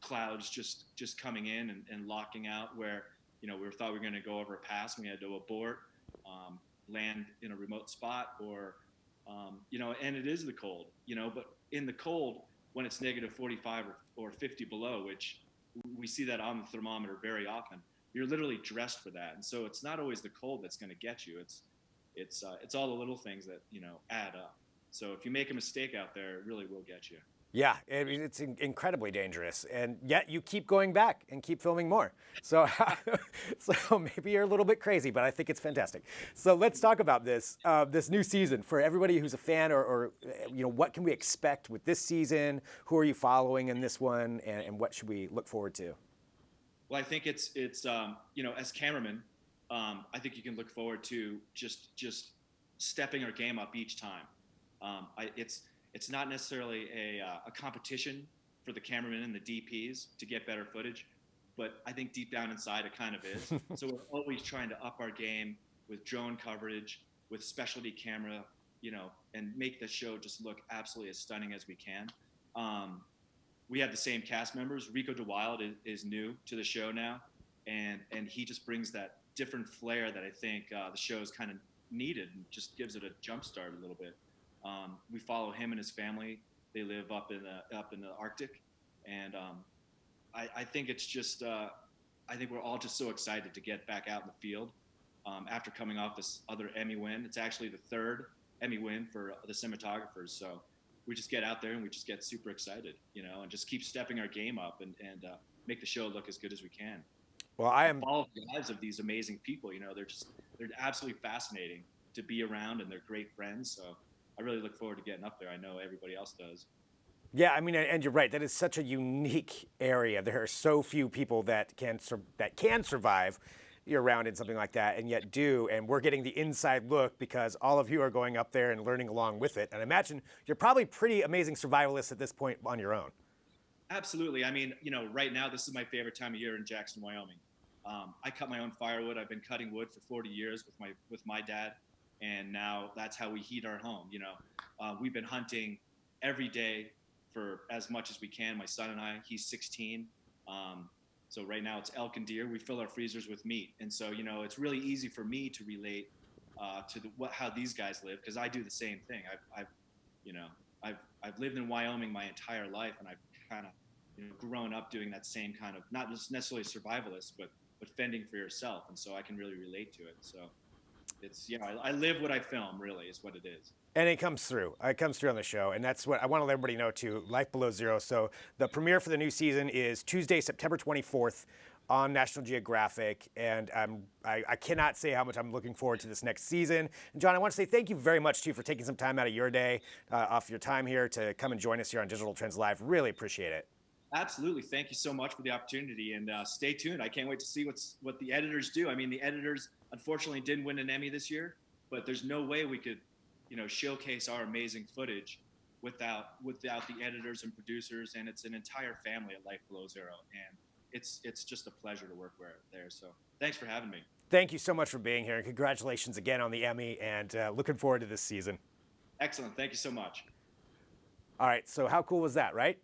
clouds just coming in and locking out where, you know, thought we were going to go over a pass and we had to abort, land in a remote spot, or you know, and it is the cold, you know, but in the cold, when it's negative 45 or 50 below, which we see that on the thermometer very often, you're literally dressed for that. And so it's not always the cold that's going to get you. It's all the little things that, you know, add up. So if you make a mistake out there, it really will get you. Yeah, it's incredibly dangerous, and yet you keep going back and keep filming more. So, so maybe you're a little bit crazy, but I think it's fantastic. So let's talk about this new season for everybody who's a fan, or you know, what can we expect with this season? Who are you following in this one, and what should we look forward to? Well, I think it's you know, as cameramen, I think you can look forward to just stepping our game up each time. It's not necessarily a competition for the cameramen and the DPs to get better footage, but I think deep down inside it kind of is. So we're always trying to up our game with drone coverage, with specialty camera, you know, and make the show just look absolutely as stunning as we can. We have the same cast members. Rico DeWild is new to the show now, and he just brings that different flair that I think the show's kind of needed, and just gives it a jump start a little bit. We follow him and his family. They live up in the Arctic, and I think it's just I think we're all just so excited to get back out in the field after coming off this other Emmy win. It's actually the third Emmy win for the cinematographers. So we just get out there and we just get super excited, you know, and just keep stepping our game up and make the show look as good as we can. Well, I am follow the lives of these amazing people. You know, they're absolutely fascinating to be around, and they're great friends. So I really look forward to getting up there. I know everybody else does. Yeah, I mean, and you're right. That is such a unique area. There are so few people that can survive year-round in something like that, and yet do. And we're getting the inside look because all of you are going up there and learning along with it. And I imagine you're probably pretty amazing survivalists at this point on your own. Absolutely. I mean, you know, right now this is my favorite time of year in Jackson, Wyoming. I cut my own firewood. I've been cutting wood for 40 years with my dad. And now that's how we heat our home. You know, we've been hunting every day for as much as we can. My son and I, he's 16. So right now it's elk and deer. We fill our freezers with meat. And so, you know, it's really easy for me to relate to how these guys live, because I do the same thing. I've lived in Wyoming my entire life, and I've kind of, you know, grown up doing that same kind of, not just necessarily survivalist, but fending for yourself. And so I can really relate to it. So it's, you know, I live what I film, really, is what it is. And it comes through. It comes through on the show. And that's what I want to let everybody know, too. Life Below Zero. So the premiere for the new season is Tuesday, September 24th on National Geographic. And I cannot say how much I'm looking forward to this next season. And John, I want to say thank you very much, too, for taking some time out of your day, off your time here, to come and join us here on Digital Trends Live. Really appreciate it. Absolutely. Thank you so much for the opportunity, and stay tuned. I can't wait to see what the editors do. I mean, the editors unfortunately didn't win an Emmy this year, but there's no way we could, you know, showcase our amazing footage without the editors and producers. And it's an entire family at Life Below Zero, and it's just a pleasure to work there. So thanks for having me. Thank you so much for being here, and congratulations again on the Emmy, and looking forward to this season. Excellent. Thank you so much. All right. So how cool was that, right?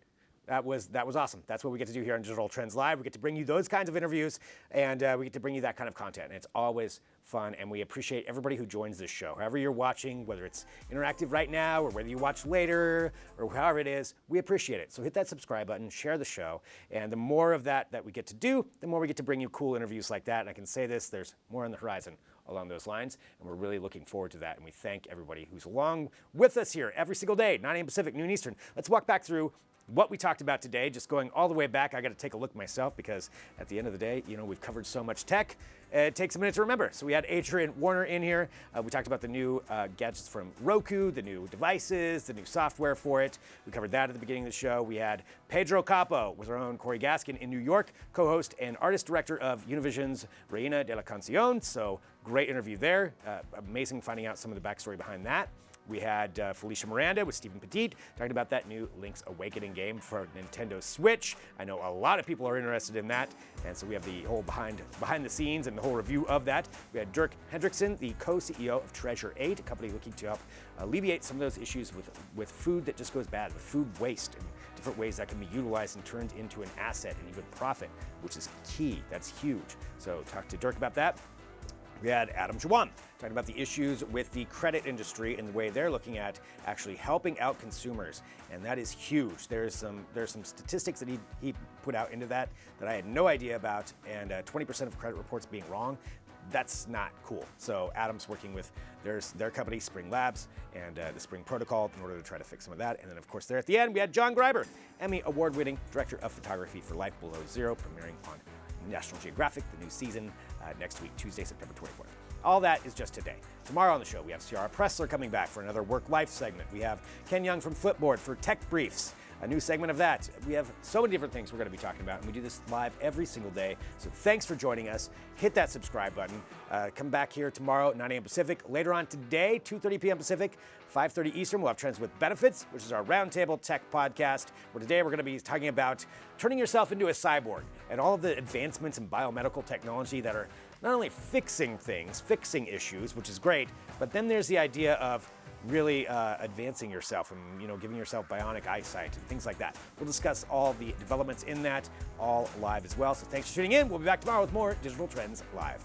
That was awesome. That's what we get to do here on Digital Trends Live. We get to bring you those kinds of interviews, and we get to bring you that kind of content. And it's always fun, and we appreciate everybody who joins this show. However you're watching, whether it's interactive right now or whether you watch later or however it is, we appreciate it. So hit that subscribe button, share the show, and the more of that we get to do, the more we get to bring you cool interviews like that. And I can say this, there's more on the horizon along those lines, and we're really looking forward to that. And we thank everybody who's along with us here every single day, 9 a.m. Pacific, noon Eastern. Let's walk back through what we talked about today, just going all the way back. I got to take a look myself because at the end of the day, we've covered so much tech. It takes a minute to remember. So we had Adrian Warner in here. We talked about the new gadgets from Roku, the new devices, the new software for it. We covered that at the beginning of the show. We had Pedro Capó with our own Corey Gaskin in New York, co-host and artist director of Univision's Reina de la Canción. So great interview there. Amazing finding out some of the backstory behind that. We had Felicia Miranda with Stephen Petit talking about that new Link's Awakening game for Nintendo Switch. I know a lot of people are interested in that, and so we have the whole behind the scenes and the whole review of that. We had Dirk Hendrickson, the co-CEO of Treasure 8, a company looking to help alleviate some of those issues with food that just goes bad, with food waste and different ways that can be utilized and turned into an asset and even profit, which is key. That's huge. So talk to Dirk about that. We had Adam Jawan talking about the issues with the credit industry and the way they're looking at actually helping out consumers, and that is huge. There's some statistics that he put out into that I had no idea about, and 20% of credit reports being wrong. That's not cool. So Adam's working with their company, Spring Labs, and the Spring Protocol in order to try to fix some of that. And then, of course, there at the end, we had John Greiber, Emmy-Award-winning director of photography for Life Below Zero, premiering on National Geographic, the new season, next week, Tuesday, September 24th. All that is just today. Tomorrow on the show, we have Ciara Pressler coming back for another work-life segment. We have Ken Young from Flipboard for Tech Briefs, a new segment of that. We have so many different things we're going to be talking about, and we do this live every single day. So thanks for joining us. Hit that subscribe button. Come back here tomorrow at 9 a.m. Pacific. Later on today, 2:30 p.m. Pacific, 5:30 Eastern, we'll have Trends with Benefits, which is our roundtable tech podcast, where today we're going to be talking about turning yourself into a cyborg and all of the advancements in biomedical technology that are not only fixing issues, which is great, but then there's the idea of really advancing yourself and giving yourself bionic eyesight and things like that. We'll discuss all the developments in that, all live as well. So thanks for tuning in. We'll be back tomorrow with more Digital Trends Live.